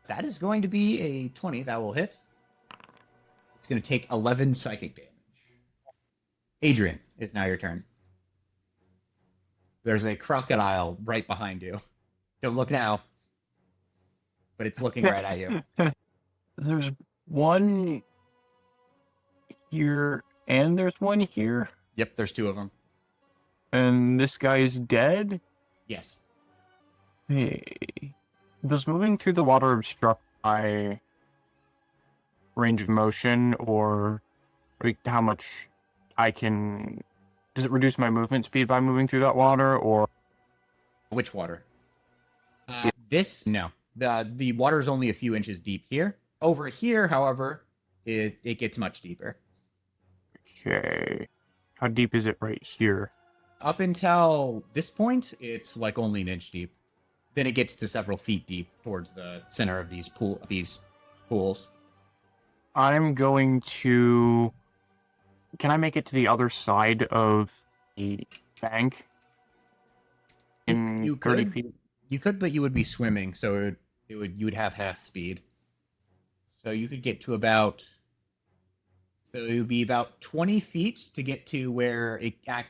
That is going to be a 20. That will hit. It's going to take 11 psychic damage. Adrien, it's now your turn. There's a crocodile right behind you. Don't look now, but it's looking right at you. There's one here, and there's one here, Yep, there's 2 of them. and this guy's dead. Yes. Hey, does moving through the water obstruct my range of motion, or like, how much I can? Does it reduce my movement speed by moving through that water, or Which water? This? No. The water is only a few inches deep here. Over here, however, it gets much deeper. okay? How deep is it right here? Up until this point, it's like only an inch deep. Then it gets to several feet deep towards the center of these pools. I'm going to. Can I make it to the other side of the bank? In You 30 could. feet? You could, but you would be swimming, so you would have half speed. So you could get to about. So it would be about 20 feet to get to where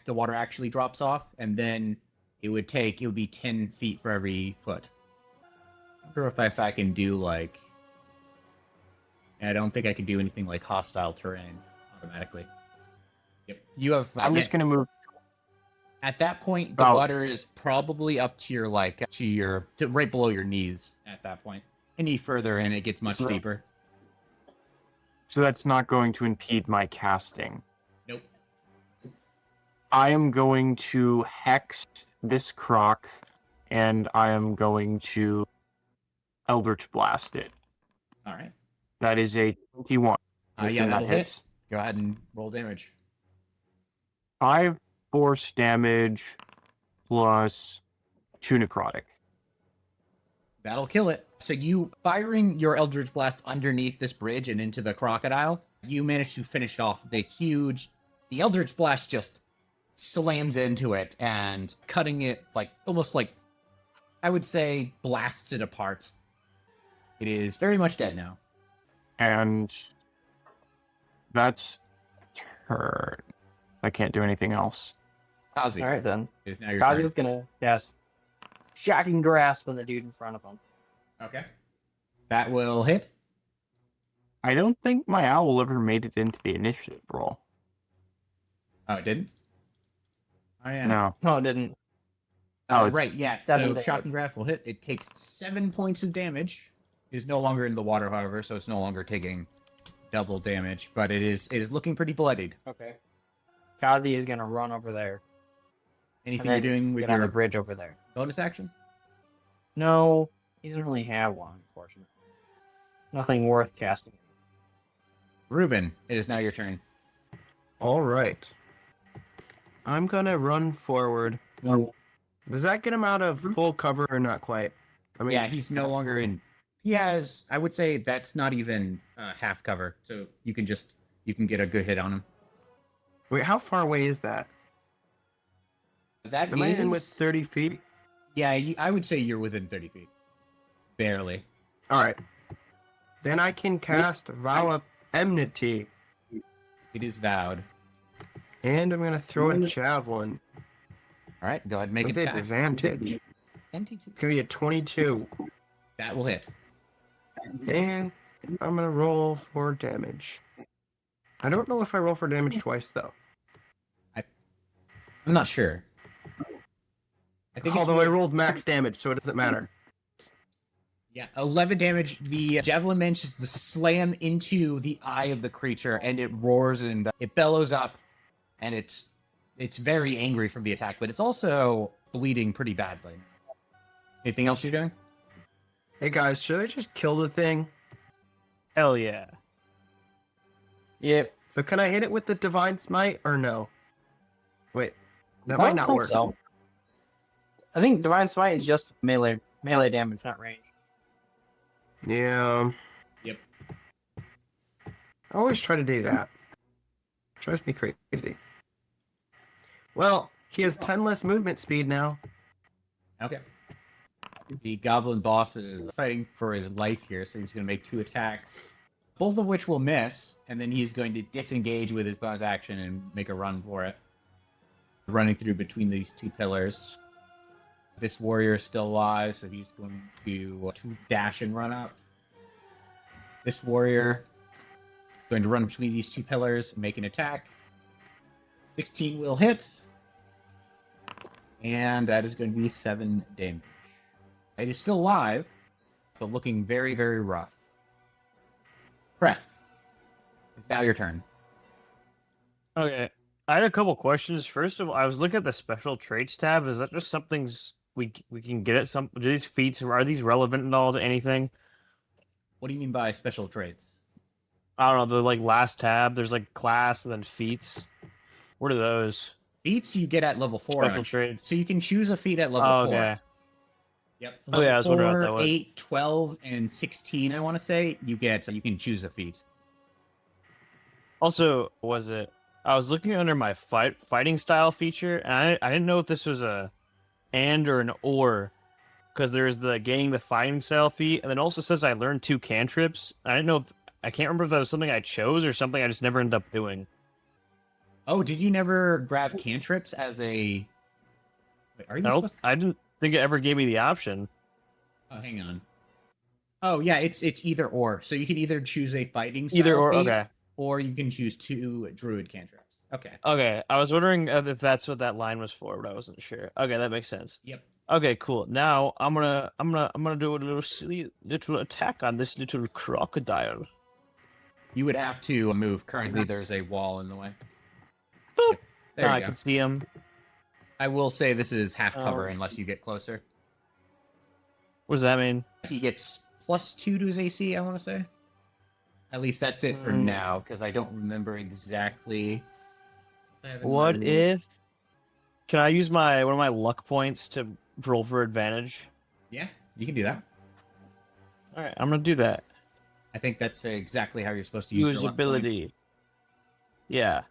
the water actually drops off, and then it would be 10 feet for every foot. I wonder if I can do like. I don't think I can do anything like hostile terrain automatically. Yep, you have. I'm just going to move. At that point, the Oh. water is probably up to your right below your knees. At that point, any further, and it gets much So- deeper. So that's not going to impede my casting. Nope. I am going to hex this croc, and I am going to Eldritch Blast it. All right. That is a 21. Yeah, Assume that'll hit. Go ahead and roll damage. 5 force damage plus 2 necrotic. That'll kill it. So you firing your Eldritch Blast underneath this bridge and into the crocodile, you manage to finish off the Eldritch Blast just slams into it and cutting it almost like I would say blasts it apart. It is very much dead now. And that's turn. I can't do anything else. Kazi, All right, then. it is now your Kazi's turn. gonna cast Shocking Grasp on the dude in front of him. Okay. That will hit. I don't think my owl ever made it into the initiative roll. Oh, it didn't? Oh, yeah. No. No, it didn't. Oh, Right, yeah. Seven So damage. Shocking Grasp will hit. It takes 7 points of damage. It is no longer in the water, however, so it's no longer taking double damage, but it is looking pretty bloodied. Okay. Kazi is gonna run over there. Anything and you're then doing with get on the your bridge over there. bonus action? No, he doesn't really have one, unfortunately. Nothing worth casting. Ruben, it is now your turn. All right. I'm gonna run forward. Does that get him out of full cover or not quite? I mean, Yeah, he's no longer in. He has, I would say that's not even half cover, so you can get a good hit on him. wait, how far away is that? That Am I in is- with 30 feet? Yeah, I would say you're within 30 feet. Barely. All right. Then I can cast Vow of Enmity, It is vowed. and I'm gonna throw a javelin All right, go ahead and make with it back. advantage. NT2. It's gonna be a 22, That will hit. and I'm gonna roll for damage. I don't know if I roll for damage twice though. I'm not sure. I think it's Although I rolled max damage, so it doesn't matter. Yeah, 11 damage. The javelin manages to slam into the eye of the creature, and it roars and it bellows up, and it's very angry from the attack, but it's also bleeding pretty badly. Anything else you're doing? Hey guys, should I just kill the thing? Hell yeah. Yep. So can I hit it with the divine smite or no? Wait, that I might don't not think work. so. I think Divine Smite is just melee damage, not range. Yeah. Yep. I always try to do that. Drives me crazy. Well, he has 10 less movement speed now. Okay. The goblin boss is fighting for his life here, so he's going to make 2 attacks, both of which will miss, and then he's going to disengage with his bonus action and make a run for it. Running through between these 2 pillars. This warrior is still alive, so he's going to dash and run up. This warrior is going to run between these 2 pillars and make an attack. 16 will hit. And that is going to be 7 damage. It is still alive, but looking very, very rough. Kreth, it's now your turn. Okay. I had a couple questions. First of all, I was looking at the special traits tab. Is that just something we can get at some? Do these feats, are these relevant at all to anything? What do you mean by special traits? I don't know. The like last tab, there's like class and then feats. What are those? Feats you get at level 4. Special traits. So you can choose a feat at level Oh, 4. okay. Yep. Oh, yeah, I was wondering what that 4, was. 8, 12, and 16, I want to say, you can choose a feat. Also, I was looking under my fighting style feature, and I didn't know if this was a and or an or, because there's the gaining the fighting style feat, and then also says I learned 2 cantrips. I didn't know I can't remember if that was something I chose or something I just never ended up doing. Oh, did you never grab cantrips as a... Wait, are you Nope, supposed to... I didn't think it ever gave me the option. Oh, hang on. Oh, yeah, it's either or. So you can either choose a fighting style Either or, feat, okay. or you can choose 2 druid cantrips. Okay. Okay, I was wondering if that's what that line was for, but I wasn't sure. Okay, that makes sense. Yep. Okay, cool. Now I'm gonna do a little attack on this little crocodile. You would have to move. Currently, there's a wall in the way. Boop. Yep. There Now you I go. can see him. I will say this is half cover Oh. unless you get closer. What does that mean? He gets +2 to his AC, I want to say. At least that's it for now, because I don't remember exactly. I have in my What rules. if? Can I use one of my luck points to roll for advantage? Yeah, you can do that. All right, I'm gonna do that. I think that's exactly how you're supposed to use your luck Usability. points. Yeah.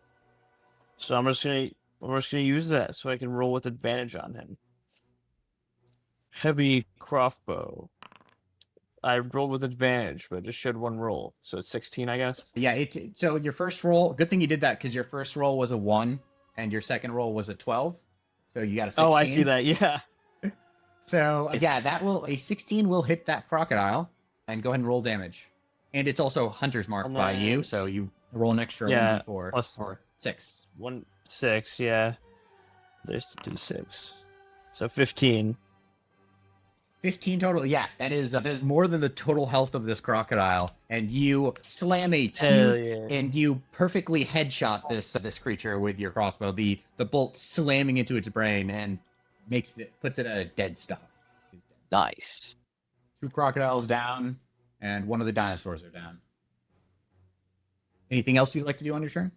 So I'm just gonna use that so I can roll with advantage on him. Heavy crossbow. I rolled with advantage, but it just showed 1 roll, so it's 16, I guess. Yeah, so your first roll, good thing you did that, because your first roll was a 1, and your second roll was a 12. So you got a 16. Oh, I see that. Yeah. So yeah, a 16 will hit that crocodile, and go ahead and roll damage. And it's also hunter's marked by you, so you roll an extra 1d4 plus- or 6. 1 6. Yeah. There's 2 6. So 15. 15 total. Yeah, that is more than the total health of this crocodile. And you slam a Hell 2, yeah. and you perfectly headshot this creature with your crossbow. The bolt slamming into its brain and puts it at a dead stop. Nice. 2 crocodiles down, and 1 of the dinosaurs are down. Anything else you'd like to do on your turn?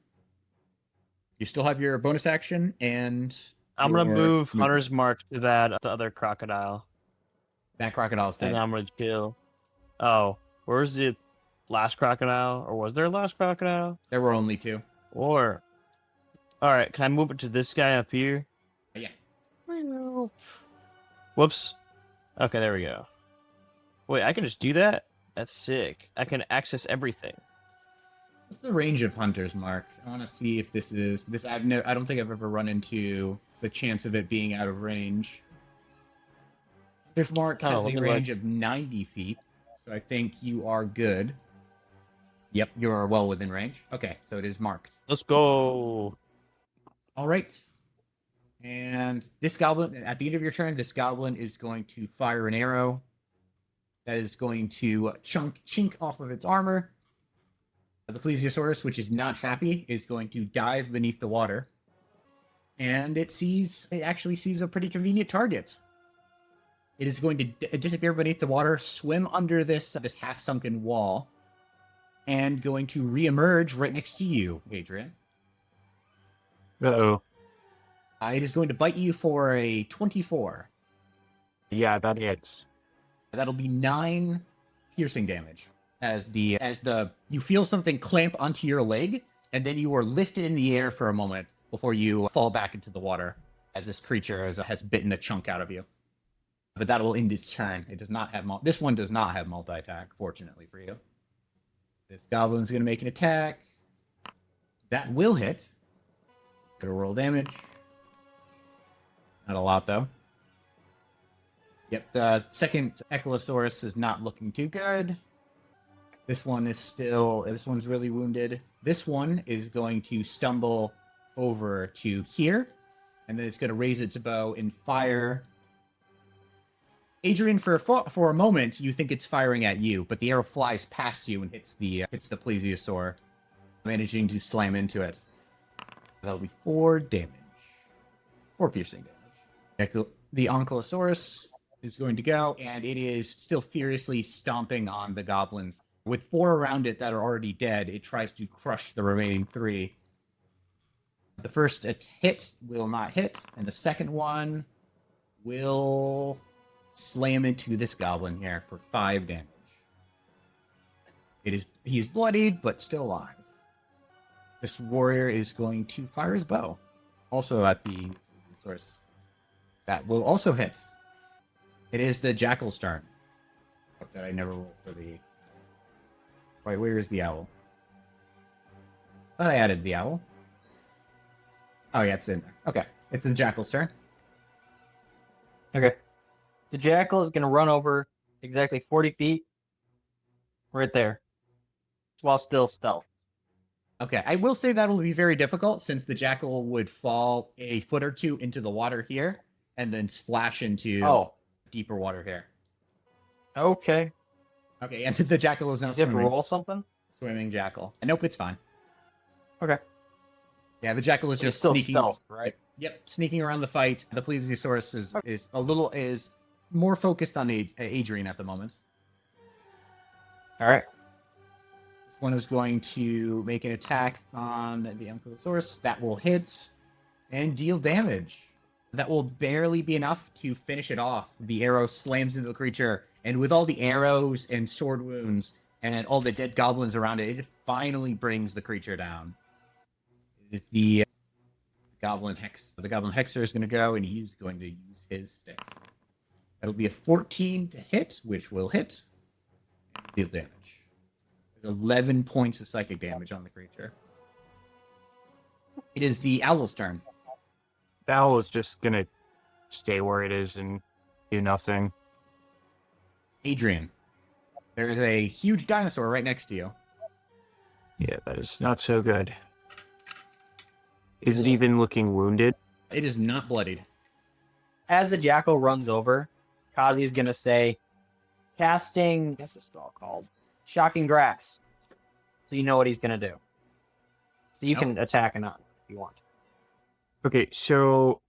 You still have your bonus action, and I'm gonna your move movement. Hunter's Mark to the other crocodile. That crocodile's dead. And I'm gonna kill. Oh, where's the last crocodile? Or was there a last crocodile? There were only 2. Or, all right, can I move it to this guy up here? Yeah. Whoops. Okay, there we go. Wait, I can just do that? That's sick. I can access everything. What's the range of Hunter's Mark? I want to see if this is this. I don't think I've ever run into the chance of it being out of range. Hunter's Mark has a looking range of 90 feet, so I think you are good. Yep, you are well within range. Okay, so it is marked. Let's go. All right. And this goblin, at the end of your turn, this goblin is going to fire an arrow that is going to chink off of its armor. The plesiosaurus, which is not happy, is going to dive beneath the water. And it actually sees a pretty convenient target. It is going to disappear beneath the water, swim under this half-sunken wall, and going to reemerge right next to you, Adrien. Uh-oh. It is going to bite you for a 24. Yeah, that hits. That'll be 9 piercing damage. As you feel something clamp onto your leg, and then you are lifted in the air for a moment before you fall back into the water as this creature has bitten a chunk out of you. But that will end its turn. It does not have this one does not have multi-attack, fortunately for you. This goblin's going to make an attack. That will hit. Gonna roll damage. Not a lot, though. Yep, the second Echolosaurus is not looking too good. This one's really wounded. This one is going to stumble over to here, and then it's going to raise its bow and fire. Adrien, for a moment, you think it's firing at you, but the arrow flies past you and hits the plesiosaur, managing to slam into it. That'll be 4 damage. 4 piercing damage. The Ankylosaurus is going to go, and it is still furiously stomping on the goblins. With 4 around it that are already dead, it tries to crush the remaining 3. The first hit will not hit, and the second one will slam into this goblin here for 5 damage. He's bloodied, but still alive. This warrior is going to fire his bow, also at the source. That will also hit. It is the jackal's turn. Hope that I never roll for the. Wait, where is the owl? Thought I added the owl. Oh yeah, it's in there. Okay, it's the jackal's turn. Okay. The jackal is going to run over exactly 40 feet. Right there. While still stealth. Okay, I will say that will be very difficult since the jackal would fall a foot or 2 into the water here and then splash into deeper water here. Okay. Okay, and the jackal is now Do you have to swimming. roll something? Swimming jackal. Nope, it's fine. Okay. Yeah, the jackal is It's just still sneaking. stealth, right? Yep, sneaking around the fight. The plesiosaurus is more focused on Adrien at the moment. All right. This one is going to make an attack on the Ankylosaurus. That will hit and deal damage. That will barely be enough to finish it off. The arrow slams into the creature, and with all the arrows and sword wounds and all the dead goblins around it, it finally brings the creature down. The goblin hexer is going to go, and he's going to use his stick. That'll be a 14 to hit, which will hit. Deal damage. There's 11 points of psychic damage on the creature. It is the owl's turn. The owl is just gonna stay where it is and do nothing. Adrien, there is a huge dinosaur right next to you. Yeah, that is not so good. Is it even looking wounded? It is not bloodied. As the jackal runs over, Kazi's going to say, casting, what's this spell called? Shocking Grass. So you know what he's going to do. So you can attack or not if you want. Okay, so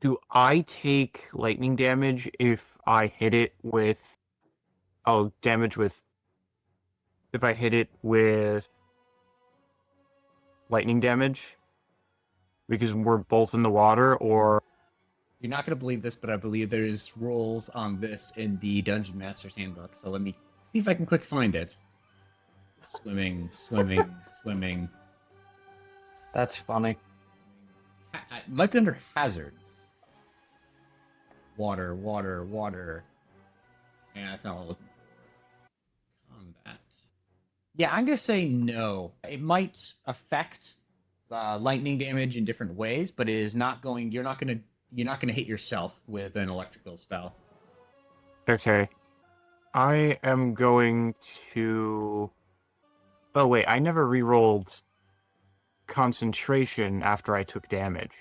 do I take lightning damage if I hit it with... Oh, damage with... If I hit it with lightning damage? Because we're both in the water, or... You're not going to believe this, but I believe there's rules on this in the Dungeon Master's Handbook. So let me see if I can quick find it. Swimming. That's funny. It might be under hazards. Water. Yeah, that's not what I'm looking for. Combat. Yeah, I'm going to say no. It might affect lightning damage in different ways, but it is not going... You're not going to hit yourself with an electrical spell. Okay. I am going to... Oh, wait, I never rerolled concentration after I took damage.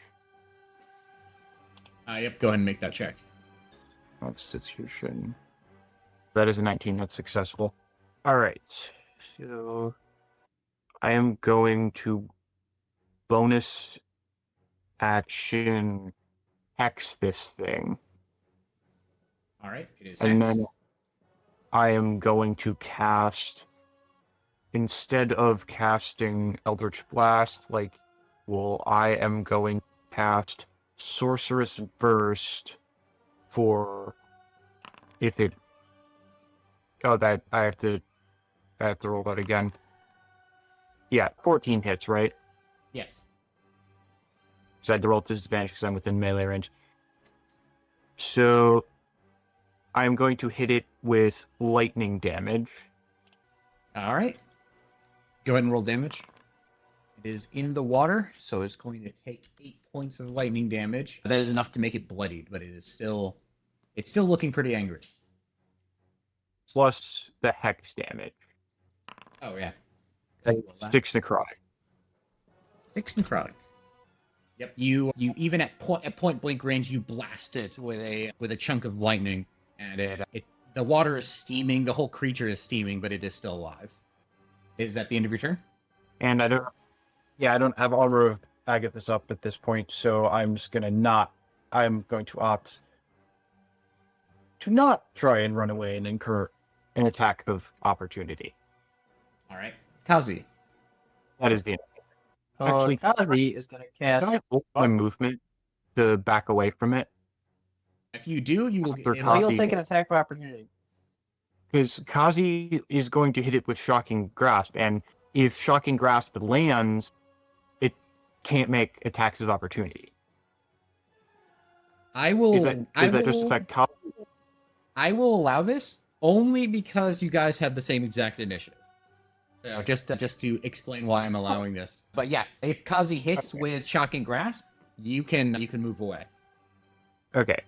Yep, go ahead and make that check. Constitution. That is a 19. That's successful. All right. So I am going to bonus action hex this thing. All right, it is And hex. then I am going to cast, instead of casting Eldritch Blast, I am going to cast Sorcerous Burst for if it. Oh, that I have to roll that again. Yeah, 14 hits, right? Yes. So I had to roll at disadvantage because I'm within melee range. So I'm going to hit it with lightning damage. All right. Go ahead and roll damage. It is in the water, so it's going to take 8 points of lightning damage. That is enough to make it bloodied, but it's still looking pretty angry. Plus the hex damage. Oh yeah. 6 necrotic. 6 necrotic. Yep. You even at point blank range, you blast it with a chunk of lightning, and the water is steaming. The whole creature is steaming, but it is still alive. Is that the end of your turn? And I don't have armor of Agathis up at this point, so I'm going to opt to not try and run away and incur an attack of opportunity. All right. Kazi. That is the end. Actually, Kazi is going to cast. Can I hold my movement to back away from it? If you do, you will After get Kazi- He'll take an attack of opportunity. Because Kazi is going to hit it with Shocking Grasp, and if Shocking Grasp lands, it can't make attacks of opportunity. I will. Does that just affect Kazi? I will allow this only because you guys have the same exact initiative. So just to explain why I'm allowing this. But yeah, if Kazi hits with Shocking Grasp, you can move away. Okay.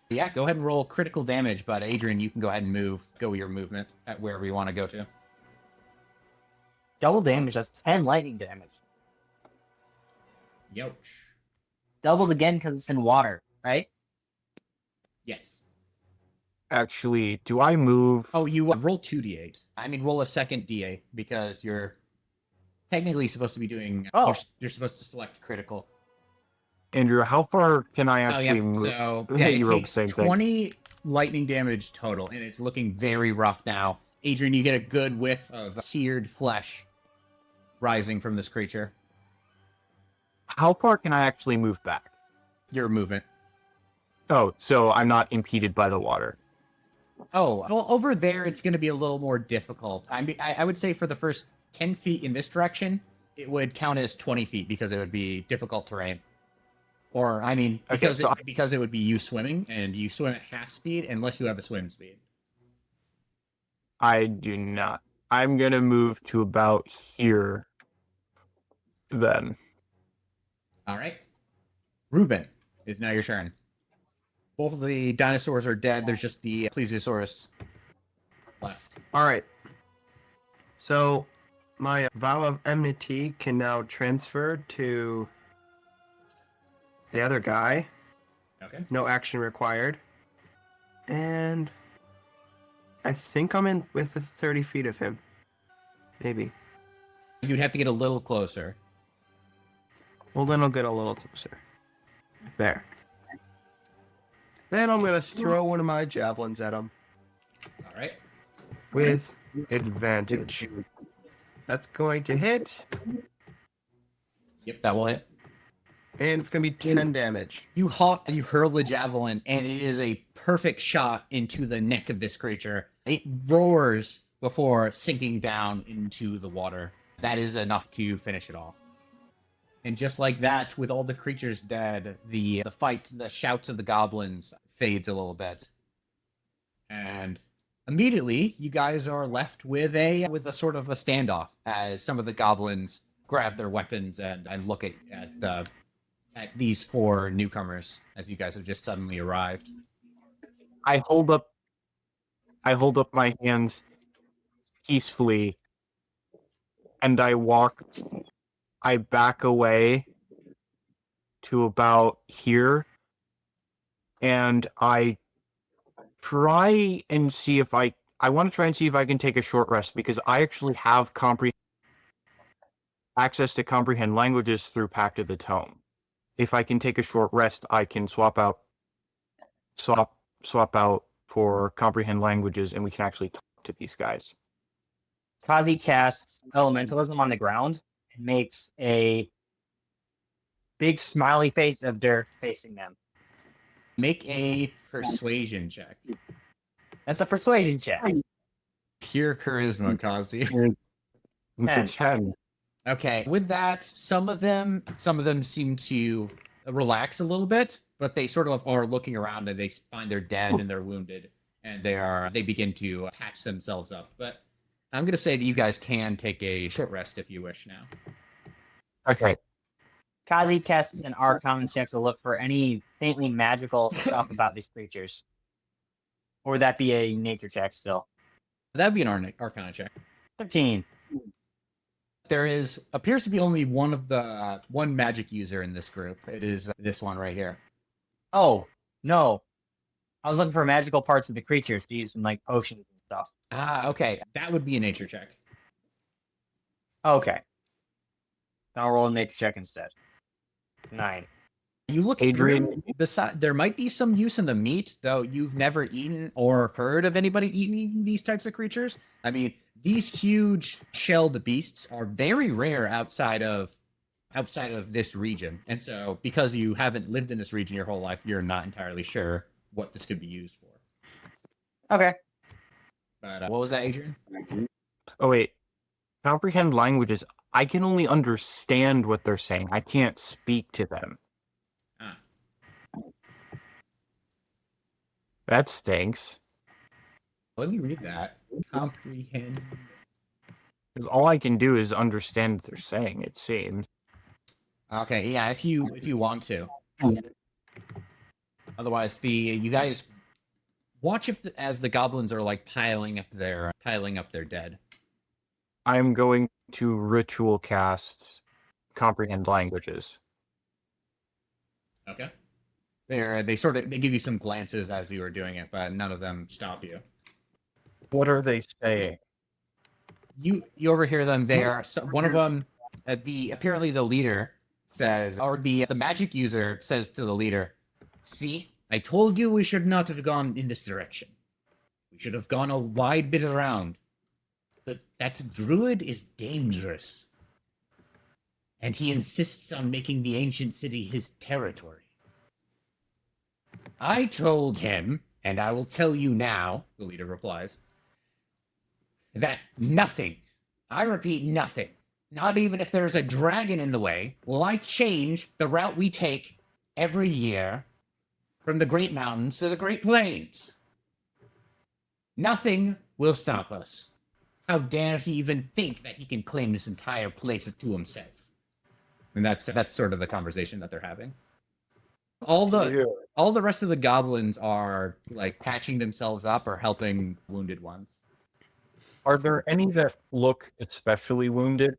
Yeah, go ahead and roll critical damage, but Adrien, you can go ahead and go your movement at wherever you want to go to. Double damage, that's 10 lightning damage. Youch. Doubled again because it's in water, right? Yes. Actually, do I move? Oh, you roll 2d8. I mean, roll a second d8 because you're technically supposed to be doing. Oh. You're supposed to select critical. Andrew, how far can I Oh actually yeah. move? So yeah, You it rolled the takes same thing. 20 lightning damage total, and it's looking very rough now. Adrien, you get a good whiff of seared flesh rising from this creature. How far can I actually move back? Your movement. Oh, so I'm not impeded by the water. Oh, well, over there, it's going to be a little more difficult. I would say for the first 10 feet in this direction, it would count as 20 feet because it would be difficult terrain. Or, I mean, Okay, because it would be you swimming, and you swim at half speed unless you have a swim speed. I do not. I'm gonna move to about here. Then. All right. Ruben, it's now your turn. Both of the dinosaurs are dead. There's just the plesiosaurus left. All right. So my vow of enmity can now transfer to the other guy. Okay. No action required. And I think I'm in with 30 feet of him. Maybe. You'd have to get a little closer. Well, then I'll get a little closer. There. Then I'm going to throw one of my javelins at him All right. with advantage. That's going to hit, Yep, that will hit. and it's going to be 10 damage. You hurl the javelin, and it is a perfect shot into the neck of this creature. It roars before sinking down into the water. That is enough to finish it off. And just like that, with all the creatures dead, the fight, the shouts of the goblins fades a little bit. And immediately, you guys are left with a sort of a standoff as some of the goblins grab their weapons and look at these four newcomers as you guys have just suddenly arrived. I hold up my hands peacefully, and I back away to about here, and I try and see if I want to try and see if I can take a short rest, because I actually have access to comprehend languages through Pact of the Tome. If I can take a short rest, I can swap out for comprehend languages, and we can actually talk to these guys. Kazi casts elementalism on the ground and makes a big smiley face of dirt facing them. Make a persuasion check. That's a persuasion check. Pure charisma, Kazi. It's a 10. Okay. With that, some of them seem to relax a little bit, but they sort of are looking around and they find they're dead and they're wounded, and they begin to patch themselves up. But I'm gonna say that you guys can take a short rest if you wish now. Okay. Kylie casts an Arcana check to look for any faintly magical stuff about these creatures. Or would that be a nature check still? That'd be an Arcana check. 13. There appears to be only one magic user in this group. It is this one right here. Oh, no. I was looking for magical parts of the creatures to use in like potions and stuff. Ah, okay. That would be a nature check. Okay. Then I'll roll a nature check instead. 9. You look Adrien- through, there might be some use in the meat, though you've never eaten or heard of anybody eating these types of creatures. I mean, these huge shelled beasts are very rare outside of this region. And so because you haven't lived in this region your whole life, you're not entirely sure what this could be used for. Okay. But what was that, Adrian? Oh wait. Comprehend languages. I can only understand what they're saying. I can't speak to them. Ah. That stinks. Let me read that. Comprehend. 'Cause all I can do is understand what they're saying, it seems. Okay, yeah, if you want to. Otherwise, you guys watch as the goblins are like piling up their dead. I'm going to ritual cast comprehend languages. Okay. They give you some glances as you are doing it, but none of them stop you. What are they saying? You overhear them there. So one of them, apparently the leader says, or the magic user says to the leader, "See, I told you we should not have gone in this direction. We should have gone a wide bit around. But that druid is dangerous, and he insists on making the ancient city his territory. I told him, and I will tell you now," the leader replies, "that nothing, I repeat nothing, not even if there's a dragon in the way, will I change the route we take every year from the Great Mountains to the Great Plains. Nothing will stop us. How dare he even think that he can claim this entire place to himself?" And that's sort of the conversation that they're having. All the rest of the goblins are like patching themselves up or helping wounded ones. Are there any that look especially wounded?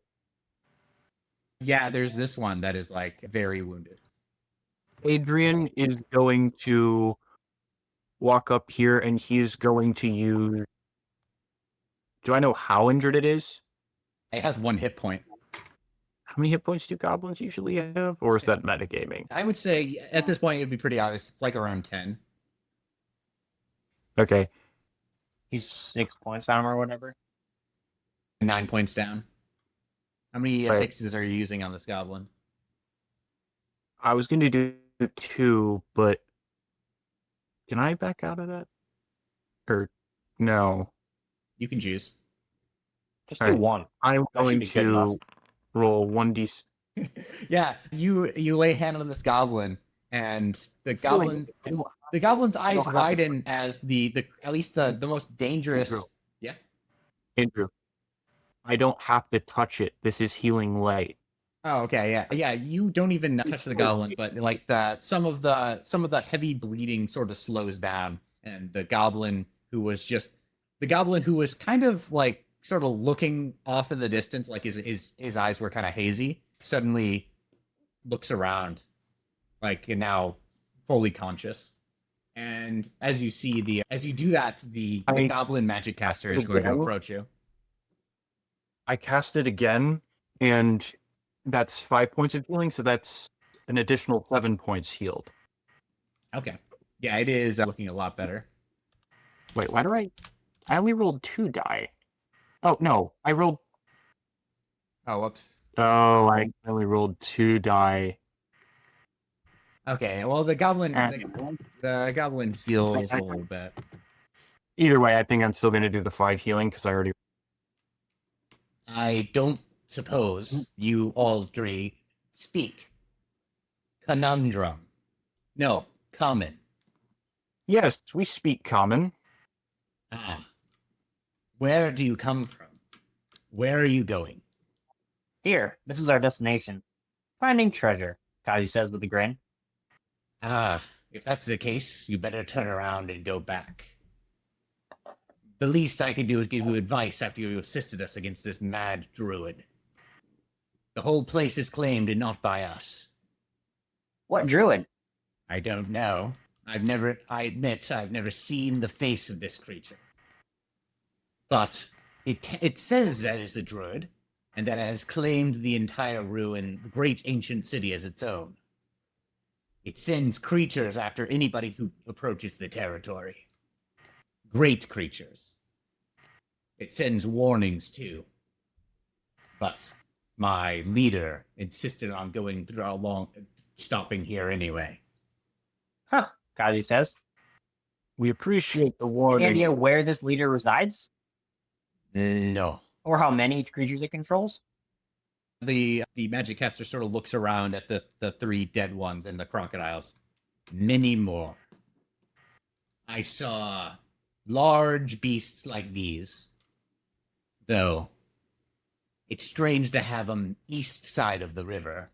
Yeah, there's this one that is like very wounded. Adrien is going to walk up here and he's going to use... Do I know how injured it is? It has 1 hit point. How many hit points do goblins usually have? Or is that metagaming? I would say at this point it would be pretty obvious. It's like around 10. Okay. He's 6 points down or whatever. 9 points down. How many Right. sixes are you using on this goblin? I was going to do 2, but... Can I back out of that? Or... No. You can choose. Just All do right. 1. I'm That should going be good enough. to roll 1d... Yeah, you lay hand on this goblin, and the goblin's eyes widen as the at least the most dangerous. Andrew. Yeah. Andrew. I don't have to touch it. This is healing light. Oh, okay, yeah. You don't even touch the goblin, but like some of the heavy bleeding sort of slows down, and the goblin who was kind of like sort of looking off in the distance, like his eyes were kind of hazy, suddenly looks around, like now fully conscious. And as you do that, the goblin magic caster is going to approach you. I cast it again, and that's 5 points of healing, so that's an additional 7 points healed. Okay. Yeah, it is looking a lot better. Wait, why do I only rolled 2 die. Oh, no, I rolled... Oh, whoops. Oh, I only rolled 2 die. Okay, well, the goblin heals I- a little bit. Either way, I think I'm still going to do the 5 healing, because I already... I don't suppose you all three speak conundrum. No, common. Yes, we speak common. Ah. Where do you come from? Where are you going? Here, this is our destination. Finding treasure, Kazi says with a grin. Ah, if that's the case, you better turn around and go back. The least I can do is give you advice after you assisted us against this mad druid. The whole place is claimed and not by us. What druid? I don't know. I admit, I've never seen the face of this creature. But it says that it's a druid, and that it has claimed the entire ruin, the great ancient city, as its own. It sends creatures after anybody who approaches the territory. Great creatures. It sends warnings, too. But my leader insisted on going through stopping here anyway. Huh, Kazi says. We appreciate the Any warning. idea where this leader resides? No. Or how many creatures it controls? The magic caster sort of looks around at the three dead ones and the crocodiles. Many more. I saw large beasts like these. Though, it's strange to have them east side of the river.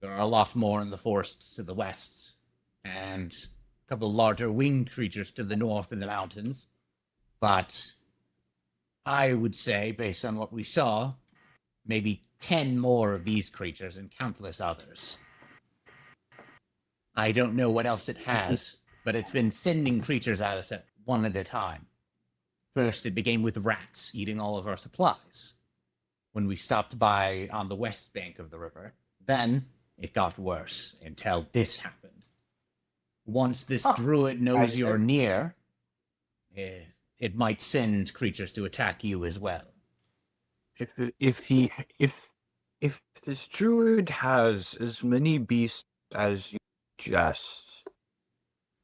There are a lot more in the forests to the west, and a couple larger winged creatures to the north in the mountains. But I would say, based on what we saw, maybe 10 more of these creatures and countless others. I don't know what else it has, but it's been sending creatures at us one at a time. First, it began with rats eating all of our supplies when we stopped by on the west bank of the river. Then it got worse until this happened. Once this druid knows you're near, it might send creatures to attack you as well. If this druid has as many beasts as you suggest,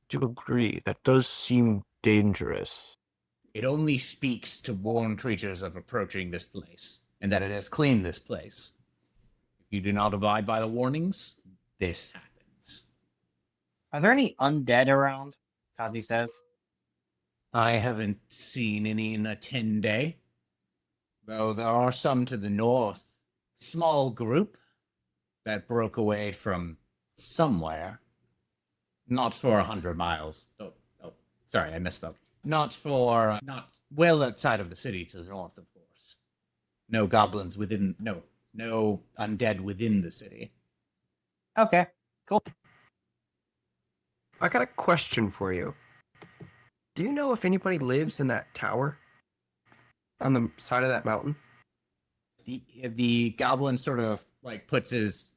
to agree, that does seem dangerous. It only speaks to warn creatures of approaching this place, and that it has claimed this place. If you do not abide by the warnings, this happens. Are there any undead around? Kazi says. I haven't seen any in a 10-day. Though there are some to the north. Small group that broke away from somewhere. Not for 100 miles. Oh, sorry, I misspoke. Not well outside of the city to the north, of course. No goblins within, no undead within the city. Okay, cool. I got a question for you. Do you know if anybody lives in that tower? On the side of that mountain? The goblin sort of like puts his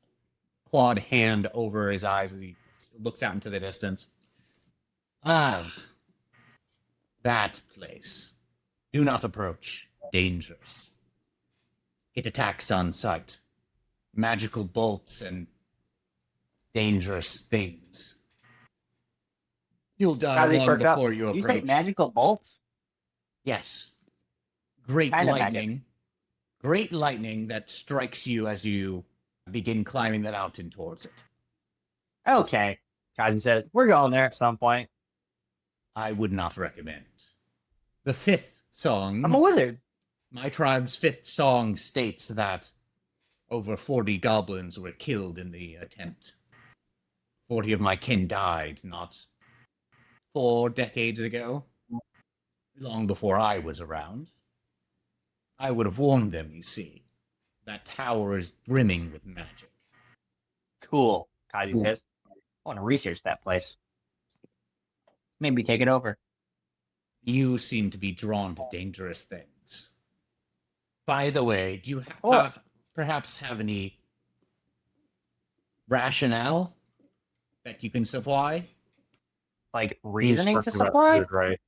clawed hand over his eyes as he looks out into the distance. Ah, that place. Do not approach. Dangerous. It attacks on sight. Magical bolts and dangerous things. You'll die Kazi long perks up. before you Did you approach. say magical bolts? Yes. Great Kinda lightning. Great lightning that strikes you as you begin climbing the mountain towards it. Okay, Kazi says. We're going there at some point. I would not recommend. The fifth song, I'm a wizard. my tribe's fifth song states that over 40 goblins were killed in the attempt. 40 of my kin died not 4 decades ago, long before I was around. I would have warned them, you see. That tower is brimming with magic. Cool, Kazi says. I want to research that place. Maybe take it over. You seem to be drawn to dangerous things. By the way, do you perhaps have any rationale that you can supply? Like He's reasoning to talking about supply? food, right?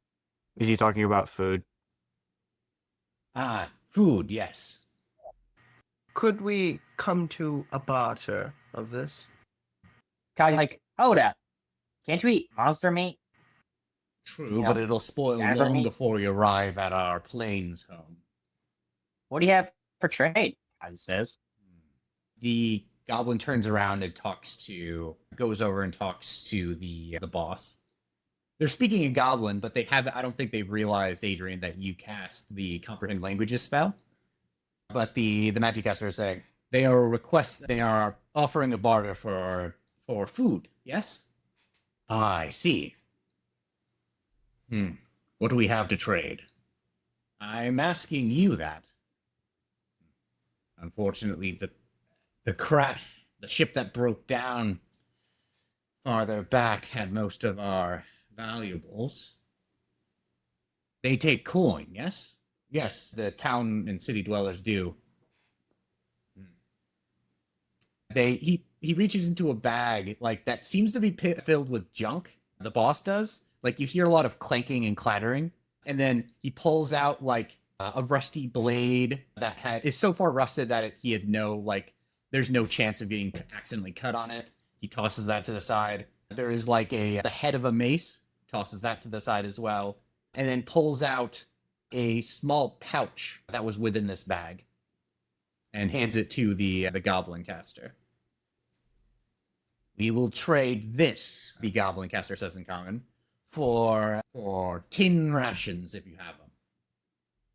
Is he talking about food? Ah, food, yes. Could we come to a barter of this? Kazi's like, hold up. Can't you eat monster meat? True, Yeah. but it'll spoil Yeah, for long me. before you arrive at our plains home. What do you have for trade? as it says. The goblin turns around and goes over and talks to the boss. They're speaking in goblin, but I don't think they've realized, Adrien, that you cast the comprehend languages spell. But the magic caster is saying they are offering a barter for food, yes? Ah, I see. What do we have to trade? I'm asking you that. Unfortunately, the ship that broke down farther back had most of our valuables. They take coin, yes? Yes, the town and city dwellers do. He reaches into a bag like that seems to be filled with junk. The boss does. Like you hear a lot of clanking and clattering, and then he pulls out like a rusty blade that is so far rusted that he has there's no chance of getting accidentally cut on it. He tosses that to the side. There is like the head of a mace, tosses that to the side as well, and then pulls out a small pouch that was within this bag and hands it to the goblin caster. We will trade this, the goblin caster says in common, for 10 rations if you have them.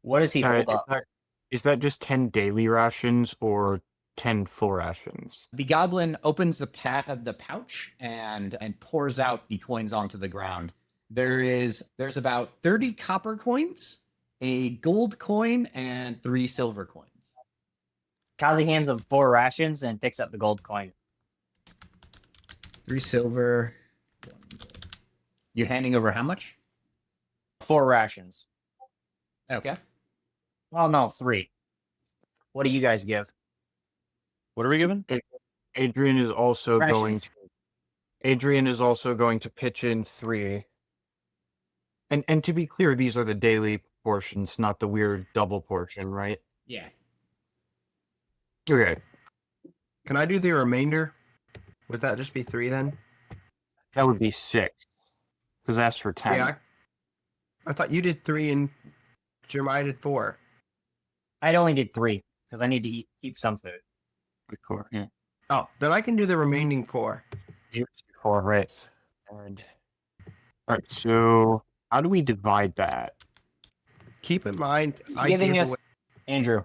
What does he hold up? Is that just 10 daily rations or 10 full rations? The goblin opens the pouch and pours out the coins onto the ground. There's about 30 copper coins, a gold coin, and 3 silver coins. Kazi hands him 4 rations and picks up the gold coin. 3 silver, 1 gold. You're handing over how much? 4 rations. Okay. Well, no, 3. What do you guys give? What are we given? Adrien is also Rations. going to pitch in 3. And to be clear, these are the daily portions, not the weird double portion, right? Yeah. Okay. Can I do the remainder? Would that just be 3 then? That would be 6. Because that's for 10. Yeah. I thought you did 3 and Jeremiah did 4. I only did 3 because I need to keep some food. Yeah. Oh, then I can do the remaining 4. 4, right. And... Alright, so how do we divide that? Keep in mind, I Giving gave us away. Andrew.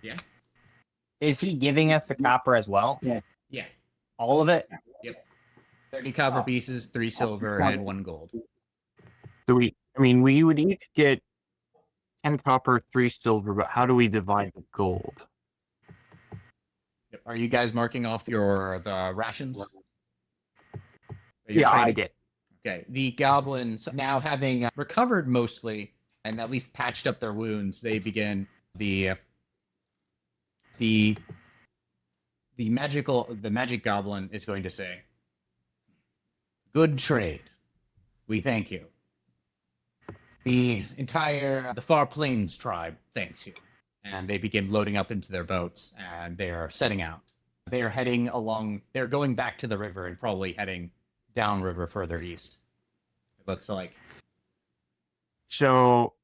Yeah. Is he giving us the copper as well? Yeah. All of it? 30 copper pieces, 3 silver, and 1 gold. So we would each get 10 copper, 3 silver, but how do we divide the gold? Are you guys marking off the rations? Yeah, I did. Okay. The goblins, now having recovered mostly and at least patched up their wounds, they begin the magic goblin is going to say, "Good trade. We thank you. The Far Plains tribe thanks you." And they begin loading up into their boats, and they are setting out. They are they're going back to the river and probably heading downriver further east. It looks like. So,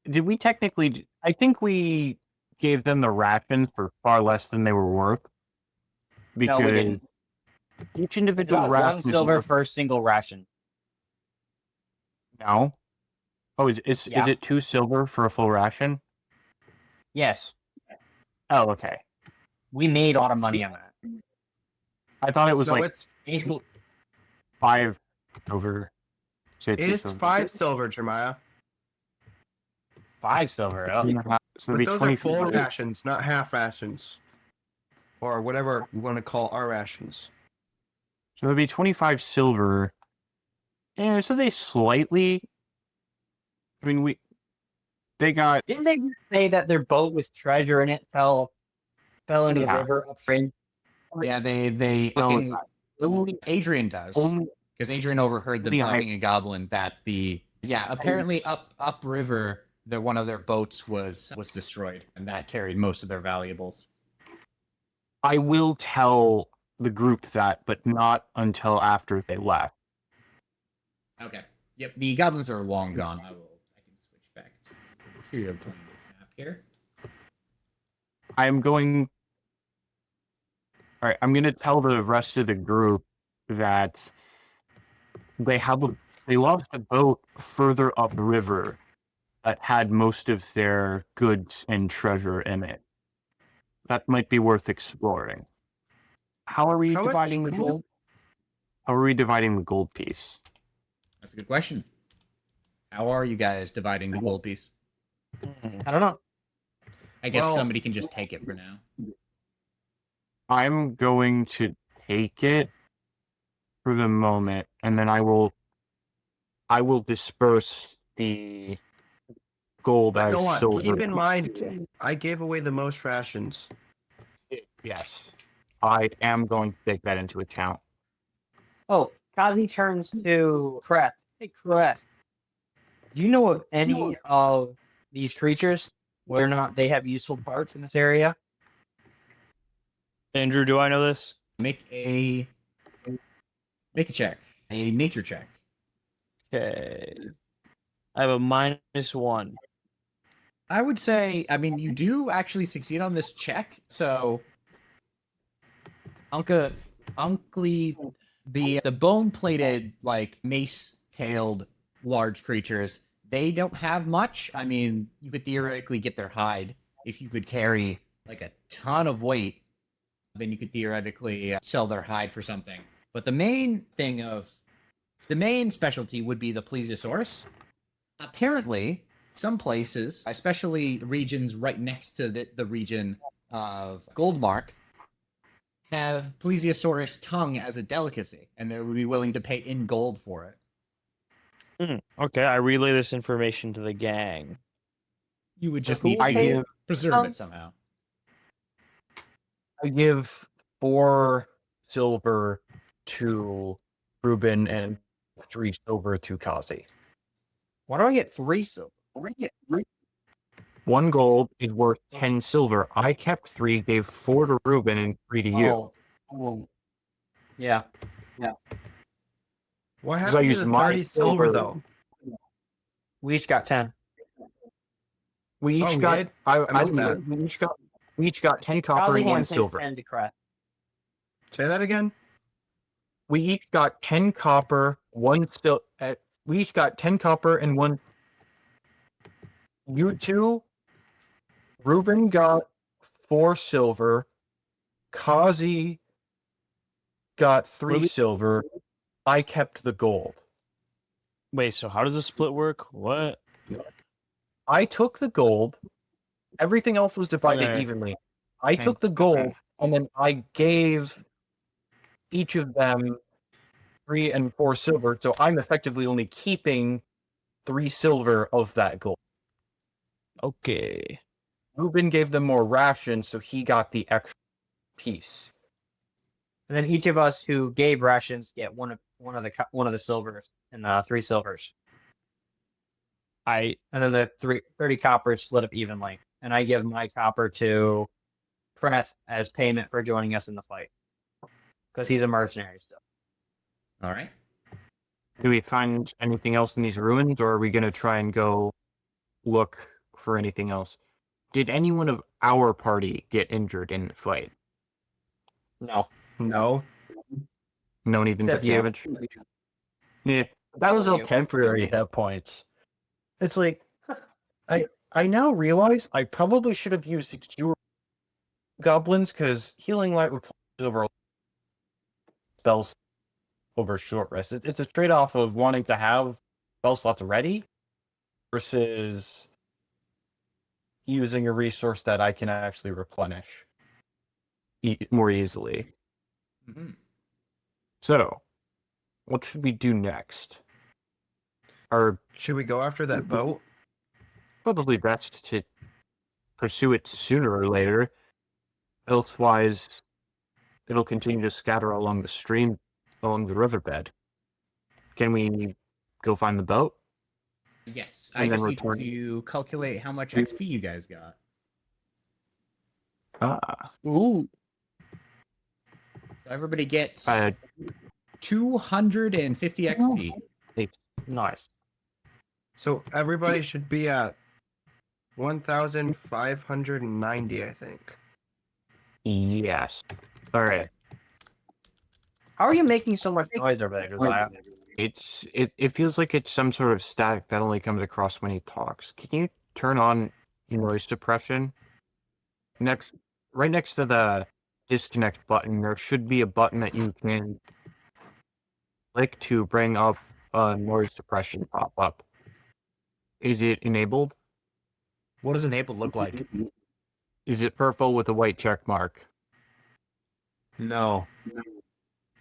did we technically... I think we gave them the rations for far less than they were worth. Because No, we didn't. each It's individual about ration... 1 silver for a single ration. No? Oh, is Yeah. it 2 silver for a full ration? Yes. Oh, okay. We made a lot of money on that. I thought it was No, like it's 5 over. So 2 it's silver. 5 silver, Jeremiah. 5 silver. Oh. 3.5. So But it'd be those 20 are full rations, not half rations, or whatever you want to call our rations. So it'd be 25 silver. Yeah, so they slightly... I mean, they got... Didn't they say that their boat with treasure in it fell into the Yeah. river upstream? Yeah, they So, fucking Adrien does. only Because Adrien overheard them The talking in Goblin that apparently upriver one of their boats was destroyed, and that carried most of their valuables. I will tell the group that, but not until after they left. Okay. Yep, the goblins are long gone. I can switch back to the map here. I'm going. All right, I'm going to tell the rest of the group that they lost a boat further upriver that had most of their goods and treasure in it. That might be worth exploring. How are we How much dividing the gold? How are we dividing the gold piece? That's a good question. How are you guys dividing the gold piece? I don't know. I guess Well- somebody can just take it for now. I'm going to take it for the moment, and then I will disperse the gold as No, silver. keep in mind, I gave away the most rations. Yes, I am going to take that into account. Oh, Kazi turns to Kreth. Hey, Kreth. Do you know of any of these creatures, whether or not they have useful parts in this area? Andrew, do I know this? Make a check. A nature check. Okay. I have a -1. I would say, I mean, you do actually succeed on this check, so Uncle the bone-plated, like mace-tailed large creatures, they don't have much. I mean, you could theoretically get their hide if you could carry like a ton of weight. Then you could theoretically sell their hide for something. But the main specialty would be the plesiosaurus. Apparently, some places, especially regions right next to the region of Goldmark, have plesiosaurus tongue as a delicacy, and they would be willing to pay in gold for it. Okay, I relay this information to the gang. You would just Who need will to pay preserve tongue? it somehow. I give 4 silver to Ruben and 3 silver to Kazi. Why do I get 3 silver? 1 gold is worth 10 silver. I kept 3, gave 4 to Ruben and 3 to you. Oh. Yeah. What I happened to used the my 30 silver, silver. though? We each got 10. We Oh, each we got. did? I missed think that. we each got 10 copper Kazi and 1 hands his silver. 10 to Kreth. Say that again? We each got 10 copper, 1 still. We each got 10 copper and 1. You two, Ruben got 4 silver. Kazi got 3 Ruben- silver. I kept the gold. Wait, so how does the split work? What? I took the gold. Everything else was divided Okay. evenly. I Okay. took the gold, and then I gave each of them 3 and 4 silver. So I'm effectively only keeping 3 silver of that gold. Okay. Ruben gave them more rations, so he got the extra piece. And then each of us who gave rations get one of the silvers and 3 silvers. I And then the 30 coppers split up evenly. And I give my copper to Kreth as payment for joining us in the fight. Because he's a mercenary still. All right. Do we find anything else in these ruins, or are we going to try and go look for anything else? Did anyone of our party get injured in the fight? No. No. No one even took Except you. damage? Yeah, that was all You. temporary hit points. It's like, I now realize I probably should have used Exure Goblins, because Healing Light replaces over spells over short rest. It's a trade-off of wanting to have spell slots ready versus using a resource that I can actually replenish more easily. Mhm. So, what should we do next? Or Should we go after that boat? probably best to pursue it sooner or later. Elsewise, it'll continue to scatter along the stream, along the riverbed. Can we go find the boat? Yes, And I then just need return. to calculate how much XP you guys got. Ooh. So everybody gets Uh, 250 XP. Nice. So everybody should be at 1,590, I think. Yes. All right. How are you making so much noise over there, Josiah? It feels like it's some sort of static that only comes across when he talks. Can you turn on noise suppression? Right next to the disconnect button, there should be a button that you can click to bring up noise suppression pop up. Is it enabled? What does enabled look like? Is it purple with a white check mark? No.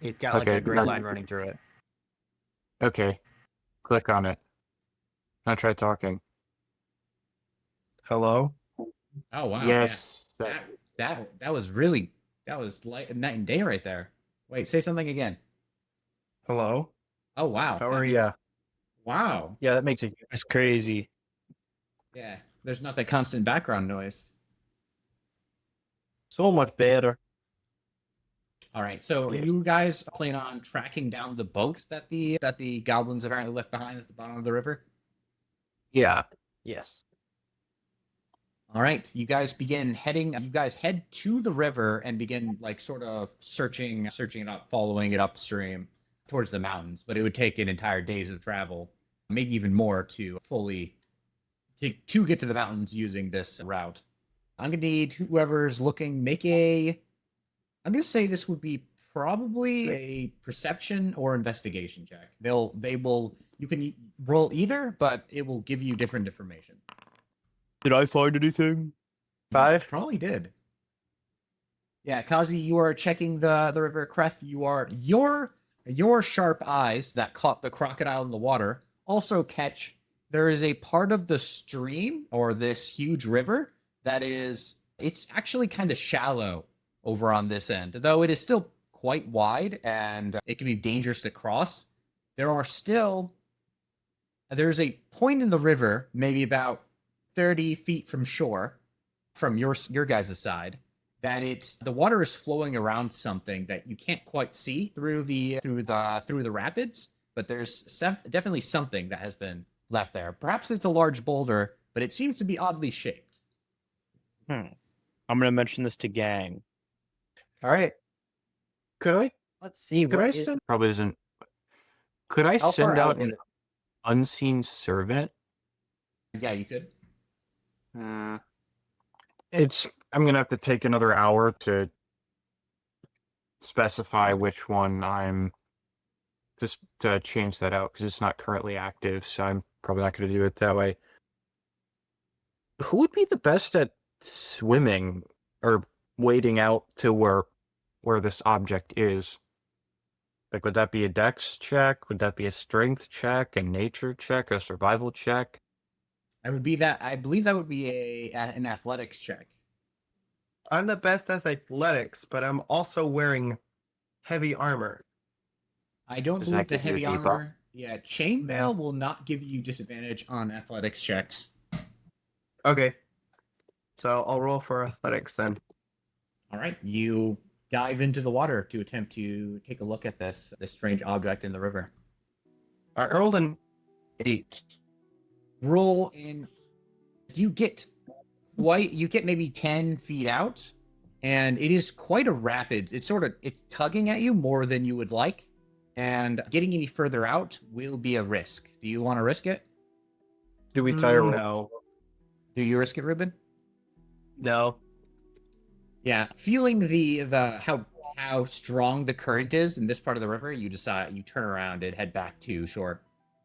It's got like Okay, a gray then- line running through it. Okay. Click on it. Now try talking. Hello? Oh wow. Yes. Yeah. That was really like night and day right there. Wait, say something again. Hello? Oh wow. How are you? Yeah. Wow. Yeah, that makes it. That's crazy. Yeah. There's not that constant background noise. So much better. All right. So you guys plan on tracking down the boat that the goblins apparently left behind at the bottom of the river? Yeah. Yes. All right, you guys head to the river and begin like sort of searching it up, following it upstream towards the mountains. But it would take an entire days of travel, maybe even more to get to the mountains using this route. I'm gonna need whoever's looking I'm gonna say this would be probably a perception or investigation check. You can roll either, but it will give you different information. Did I find anything? 5. Probably did. Yeah, Kazi, you are checking the river. Kreth, your sharp eyes that caught the crocodile in the water also catch there is a part of the stream or this huge river it's actually kind of shallow over on this end, though it is still quite wide and it can be dangerous to cross. There's a point in the river, maybe about 30 feet from shore, from your guys' side, that the water is flowing around something that you can't quite see through the rapids, but there's definitely something that has been left there. Perhaps it's a large boulder, but it seems to be oddly shaped. I'm gonna mention this to gang. All right. Let's see. Could I send? Probably isn't. Could I How far send out out is an unseen servant? Yeah, you could. I'm gonna have to take another hour to specify which one I'm just to change that out because it's not currently active, so I'm probably not gonna do it that way. Who would be the best at swimming or wading out to where this object is? Like, would that be a dex check? Would that be a strength check, a nature check, a survival check? I believe that would be an athletics check. I'm the best at athletics, but I'm also wearing heavy armor. I don't Does believe that the give you a heavy debuff? armor. Yeah, chainmail will not give you disadvantage on athletics checks. Okay. So I'll roll for athletics then. All right, you dive into the water to attempt to take a look at this strange object in the river. I rolled an 8. Roll in. You get maybe 10 feet out, and it is quite a rapids. It's tugging at you more than you would like, and getting any further out will be a risk. Do you want to risk it? Do we tie a rope? No. Do you risk it, Ruben? No. Yeah, feeling the how strong the current is in this part of the river, you turn around and head back to shore.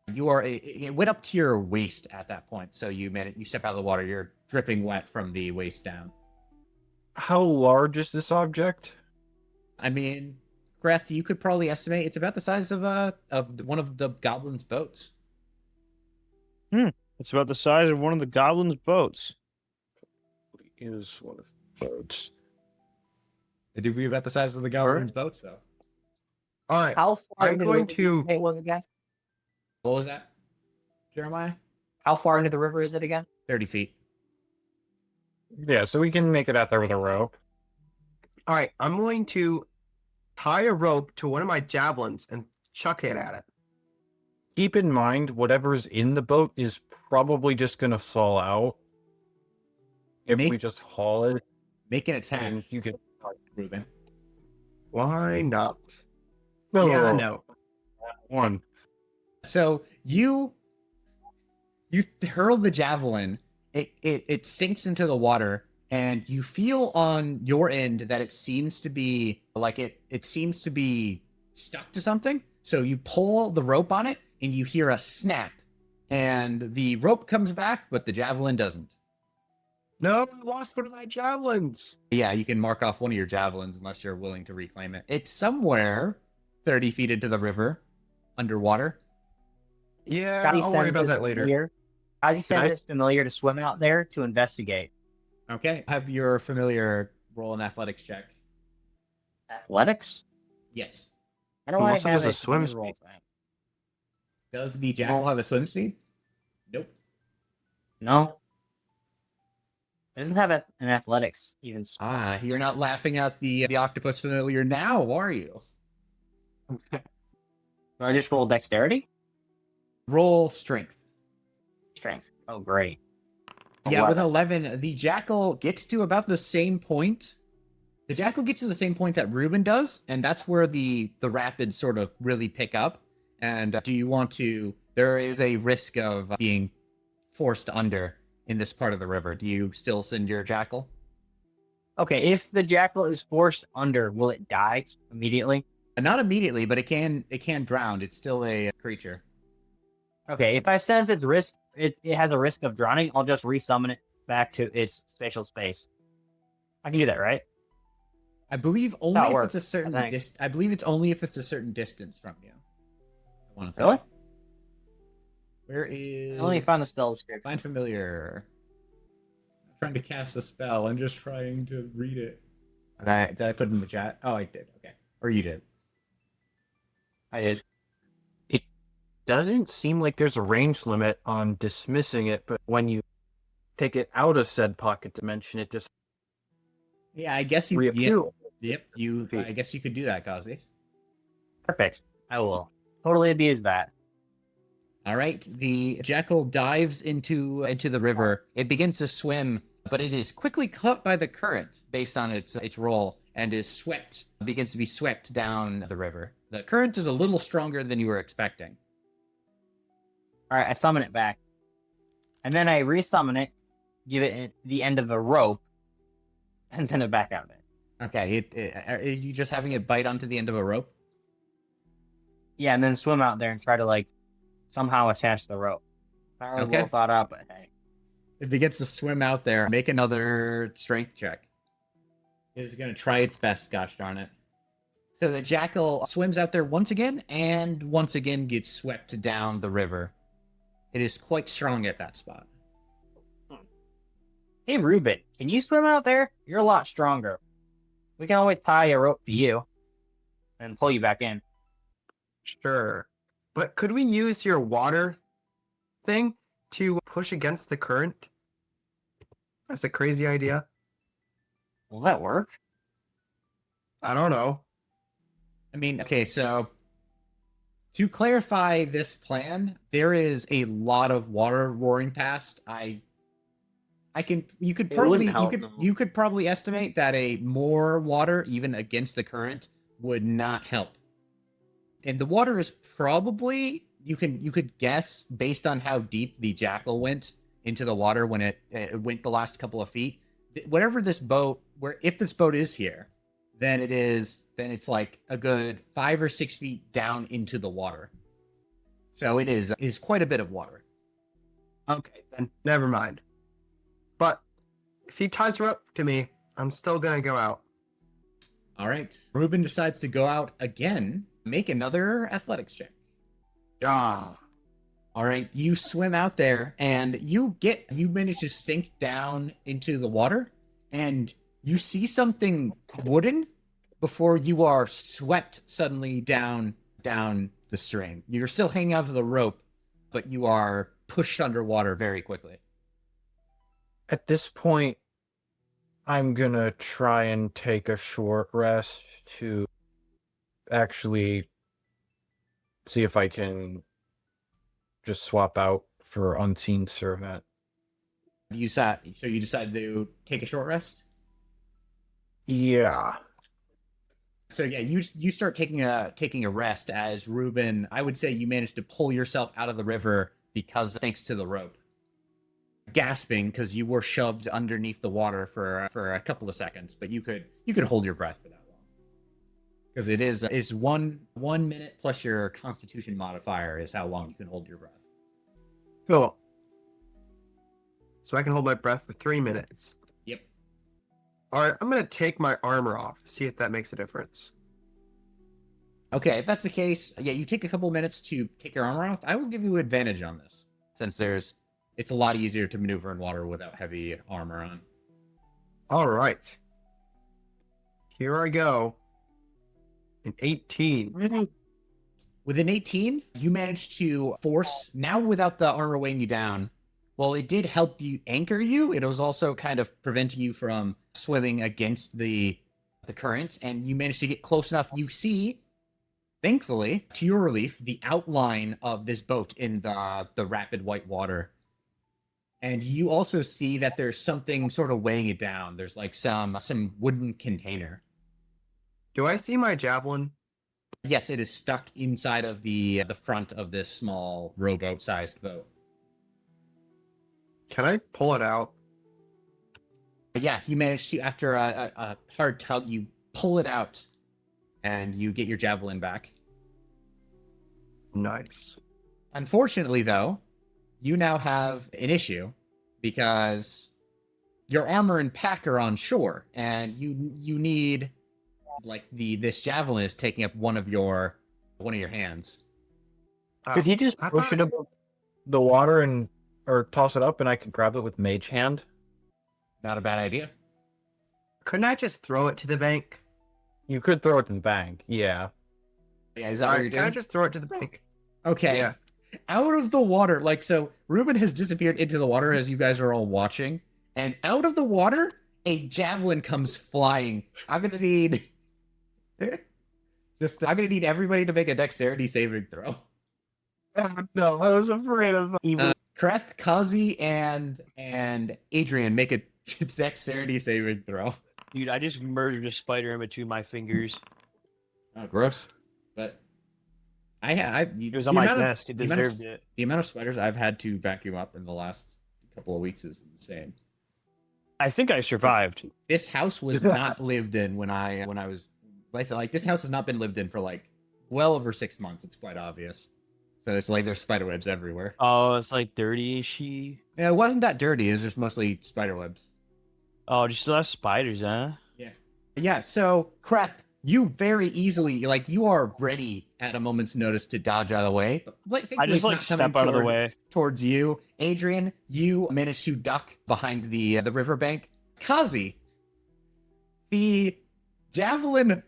It went up to your waist at that point, so you step out of the water, you're dripping wet from the waist down. How large is this object? I mean, Kreth, you could probably estimate it's about the size of one of the goblins' boats. It's about the size of one of the goblins' boats. Is one of the boats. It do be about the size of the goblins' boats, though. All right. How far I'm into going the to- river was it again? What was that, Jeremiah? How far into the river is it again? 30 feet. Yeah, so we can make it out there with a rope. All right. I'm going to tie a rope to one of my javelins and chuck it at it. Keep in mind, whatever's in the boat is probably just gonna fall out if we just haul it. Make an attack. And you can. Ruben. Why not? No, Yeah, no. one. So you hurl the javelin. It sinks into the water, and you feel on your end that it seems to be like it seems to be stuck to something. So you pull the rope on it, and you hear a snap, and the rope comes back, but the javelin doesn't. No, I lost one of my javelins. Yeah, you can mark off one of your javelins unless you're willing to reclaim it. It's somewhere 30 feet into the river, underwater. Yeah, Scotty I'll worry sends about his that later. familiar- Scotty sends I- his familiar to swim out there to investigate. Okay, have your familiar roll an athletics check. Athletics? Yes. How do I Unless it have was a a swim familiar roll for him? Does the jackal have a swim speed? Nope. No. It doesn't have an athletics even. Ah, you're not laughing at the octopus familiar now, are you? Do I just roll dexterity? Roll strength. Strength. Oh, great. Yeah, with 11, the jackal gets to about the same point. The jackal gets to the same point that Ruben does, and that's where the rapids sort of really pick up. And do you want to? There is a risk of being forced under in this part of the river. Do you still send your jackal? Okay, if the jackal is forced under, will it die immediately? Not immediately, but it can drown. It's still a creature. Okay, if I sense its risk, it has a risk of drowning, I'll just resummon it back to its spatial space. I can do that, right? I believe How only it if works, it's a certain I think. I believe it's only if it's a certain distance from you. I want to say. Really? Where is? I only found the spell description. Find familiar. I'm trying to cast a spell. I'm just trying to read it. Did I put it in the chat? Oh, I did. Okay, or you did. I did. It doesn't seem like there's a range limit on dismissing it, but when you take it out of said pocket dimension, it just Yeah, I guess you. reappears. Yep. You. I guess you could do that, Kazi. Perfect. I will totally abuse that. All right. The jackal dives into the river. It begins to swim, but it is quickly caught by the current based on its roll and begins to be swept down the river. The current is a little stronger than you were expecting. All right, I summon it back, and then I resummon it, give it the end of a rope, and send it back out of it. Okay. Are you just having it bite onto the end of a rope? Yeah, and then swim out there and try to like somehow attach the rope. Not really Okay. well thought out, but hey. It begins to swim out there. Make another strength check. It is going to try its best, gosh darn it. So the jackal swims out there once again, and once again gets swept down the river. It is quite strong at that spot. Hey, Ruben, can you swim out there? You're a lot stronger. We can always tie a rope to you and pull you back in. Sure. But could we use your water thing to push against the current? That's a crazy idea. Will that work? I don't know. I mean, okay, so to clarify this plan, there is a lot of water roaring past. You could probably estimate that a more water, even against the current, would not help. And the water is probably you could guess based on how deep the jackal went into the water when it went the last couple of feet. Whatever this boat, if this boat is here, then it's like a good 5 or 6 feet down into the water. So it is quite a bit of water. Okay, then never mind. But if he ties her up to me, I'm still gonna go out. All right. Ruben decides to go out again. Make another athletics check. Ah, All right. You swim out there and you manage to sink down into the water and you see something wooden before you are swept suddenly down the stream. You're still hanging out to the rope, but you are pushed underwater very quickly. At this point, I'm gonna try and take a short rest to actually see if I can just swap out for unseen servant. So you decided to take a short rest? Yeah. So yeah, you start taking a rest as Ruben. I would say you managed to pull yourself out of the river because thanks to the rope. Gasping because you were shoved underneath the water for a couple of seconds, but you could hold your breath for that long because it is 1 minute plus your Constitution modifier is how long you can hold your breath. Cool. So I can hold my breath for 3 minutes. Yep. All right, I'm gonna take my armor off. See if that makes a difference. Okay, if that's the case, yeah, you take a couple minutes to take your armor off. I will give you advantage on this since it's a lot easier to maneuver in water without heavy armor on. All right. Here I go. An 18. With an 18, you managed to force, now without the armor weighing you down, well, it did help you anchor you. It was also kind of preventing you from swimming against the current, and you managed to get close enough. You see, thankfully, to your relief, the outline of this boat in the rapid white water. And you also see that there's something sort of weighing it down. There's like some wooden container. Do I see my javelin? Yes, it is stuck inside of the front of this small rowboat-sized boat. Can I pull it out? Yeah, you manage to, after a hard tug, you pull it out, and you get your javelin back. Nice. Unfortunately, though, you now have an issue because your armor and pack are on shore, and you need like this javelin is taking up one of your hands. Could he just I push thought- it up the water or toss it up and I can grab it with mage hand? Not a bad idea. Couldn't I just throw it to the bank? You could throw it to the bank. Yeah. Yeah, is that All what right, you're can I doing? just throw it to the bank? Okay. Yeah. Out of the water, like, so Ruben has disappeared into the water as you guys are all watching, and out of the water, a javelin comes flying. I'm gonna need I'm gonna need everybody to make a dexterity saving throw. No, I was afraid of evil. Kreth, Kazi, and Adrien make a dexterity saving throw. Dude, I just murdered a spider in between my fingers. Oh, gross. But It was on my desk. It deserved it. The amount of spiders I've had to vacuum up in the last couple of weeks is insane. I think I survived. This house was not lived in when I was like this house has not been lived in for like well over 6 months. It's quite obvious. So it's like there's spider webs everywhere. Oh, it's like dirty. She. Yeah, it wasn't that dirty. It was just mostly spider webs. Oh, you still have spiders, huh? Yeah. So Kreth, you very easily you are ready at a moment's notice to dodge out of the way. But I just like step out of the way. towards you. Adrien, you managed to duck behind the riverbank. Kazi, the javelin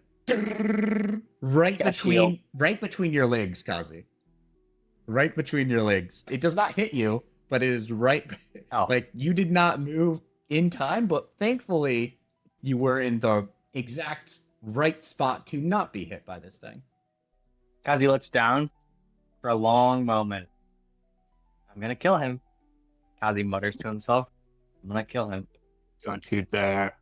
right Got shield. between your legs, Kazi. Right between your legs. It does not hit you, but it is right. Oh. Like you did not move in time, but thankfully you were in the exact right spot to not be hit by this thing. Kazi looks down for a long moment. I'm gonna kill him. Kazi mutters to himself, I'm gonna kill him. Don't you dare.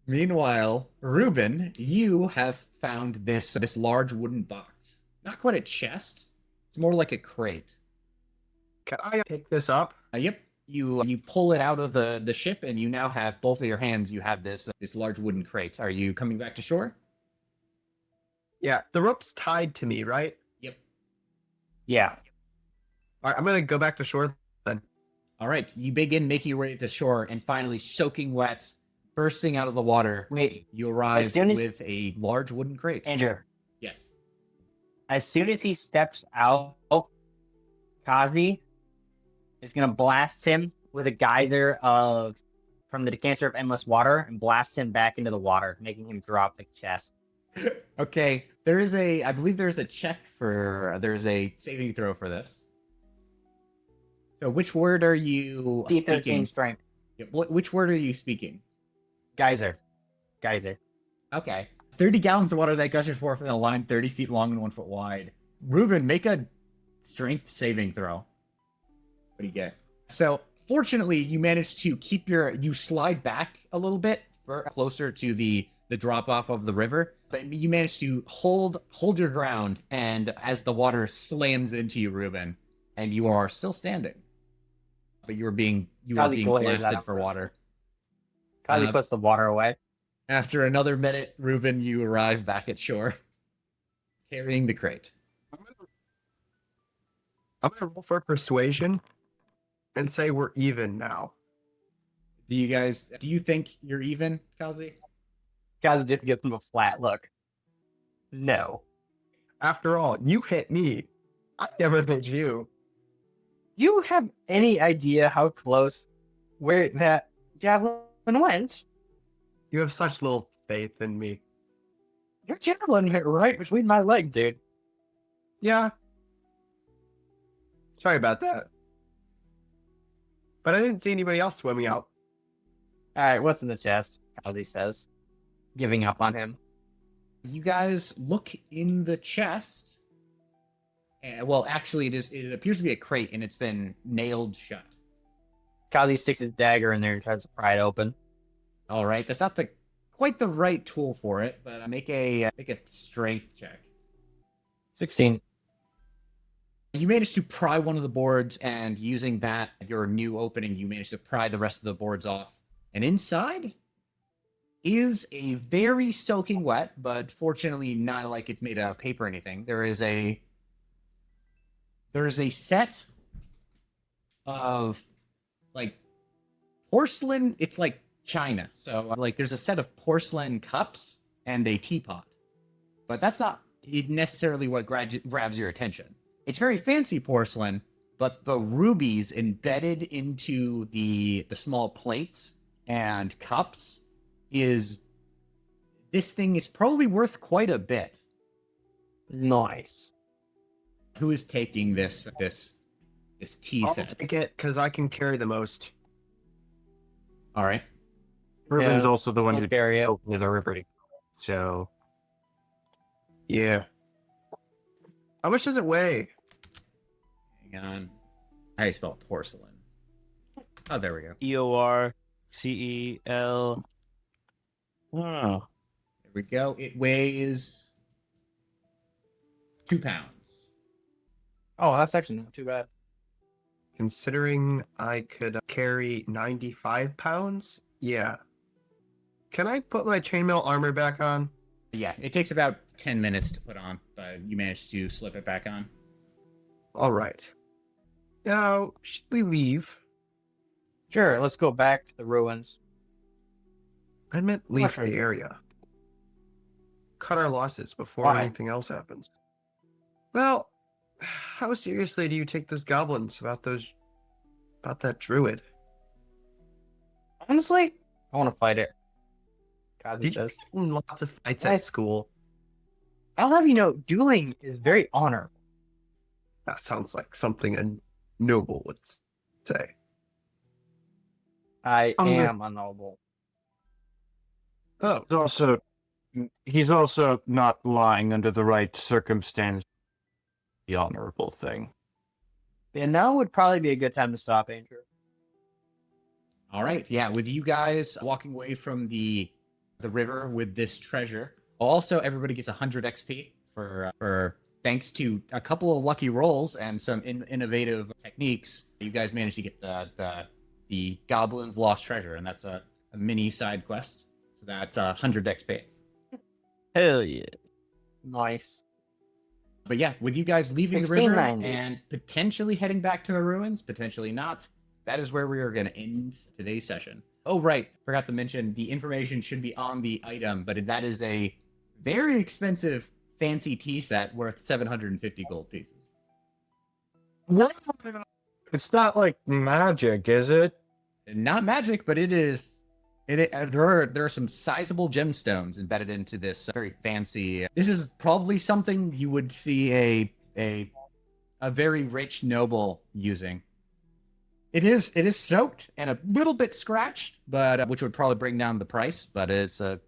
Meanwhile, Ruben, you have found this large wooden box. Not quite a chest. It's more like a crate. Can I pick this up? Yep. You pull it out of the ship, and you now have both of your hands. You have this large wooden crate. Are you coming back to shore? Yeah, the rope's tied to me, right? Yep. Yeah. All right, I'm gonna go back to shore then. All right. You begin making your way to shore, and finally, soaking wet, bursting out of the water, Wait, you arrive soon as- with a large wooden crate. Andrew. Yes. As soon as he steps out, Kazi is gonna blast him with a geyser from the decanter of endless water and blast him back into the water, making him drop the chest. Okay. I believe there's a saving throw for this. So which word are you D13 speaking? strength. Which word are you speaking? Geyser. Okay. 30 gallons of water that gushes forth in a line 30 feet long and 1 foot wide. Ruben, make a strength saving throw. What do you get? So, fortunately, you managed to keep you slide back a little bit closer to the the drop off of the river, but you manage to hold your ground, and as the water slams into you, Ruben, and you are still standing, but you are being Golly, go ahead, blasted lad. for water. Kylie puts the water away. After another minute, Ruben, you arrive back at shore, carrying the crate. I'm gonna roll for persuasion and say we're even now. Do you think you're even, Kazi? Guys just gives him a flat look. No. After all, you hit me. I never hit you. Do you have any idea how close where that javelin went? You have such little faith in me. Your javelin hit right between my legs, dude. Yeah. Sorry about that. But I didn't see anybody else swimming out. Alright, what's in the chest? Kelsey says. Giving up on him. You guys look in the chest. Well, actually, it appears to be a crate, and it's been nailed shut. Kazi sticks his dagger in there and tries to pry it open. All right, that's not quite the right tool for it, but make a strength check. 16. You manage to pry one of the boards, and using that, your new opening, you manage to pry the rest of the boards off. And inside is a very soaking wet, but fortunately not like it's made out of paper or anything. There is a set of like porcelain. It's like china. So like there's a set of porcelain cups and a teapot. But that's not necessarily what grabs your attention. It's very fancy porcelain, but the rubies embedded into the small plates and cups this thing is probably worth quite a bit. Nice. Who is taking this tea I'll set? take it because I can carry the most. All right. Ruben's Yeah, also the one I'll who carry it. opened the river. So Yeah. How much does it weigh? Hang on. How do you spell porcelain? Oh, there we go. EORCEL. Oh, There we go. It weighs 2 pounds. Oh, that's actually not too bad. Considering I could carry 95 pounds? Yeah. Can I put my chainmail armor back on? Yeah, it takes about 10 minutes to put on, but you managed to slip it back on. All right. Now, should we leave? Sure, let's go back to the ruins. I meant leave Much the area. Cut our losses before Why? anything else happens. Well, how seriously do you take those goblins about that druid? Honestly, I want to fight it. Kazi Did you says. get in lots of fights I- at school? I'll have you know, dueling is very honorable. That sounds like something a noble would say. I I'm gonna- am a noble. Oh, he's also not lying under the right circumstance. The honorable thing. And now would probably be a good time to stop, Andrew. All right. Yeah, with you guys walking away from the river with this treasure. Also, everybody gets 100 XP for thanks to a couple of lucky rolls and some innovative techniques. You guys managed to get the goblin's lost treasure, and that's a mini side quest. So that's 100 XP. hell yeah. Nice. But yeah, with you guys leaving the river 1690. and potentially heading back to the ruins, potentially not, that is where we are going to end today's session. Oh, right. Forgot to mention the information should be on the item, but that is a very expensive fancy tea set worth 750 gold pieces. What? It's not like magic, is it? Not magic, but it is. There are some sizable gemstones embedded into this very fancy. This is probably something you would see a very rich noble using. It is soaked and a little bit scratched, but which would probably bring down the price. But it's you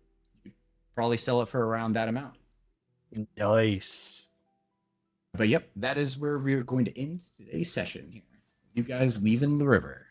could probably sell it for around that amount. Nice. But yep, that is where we're going to end today's session here. You guys leaving the river.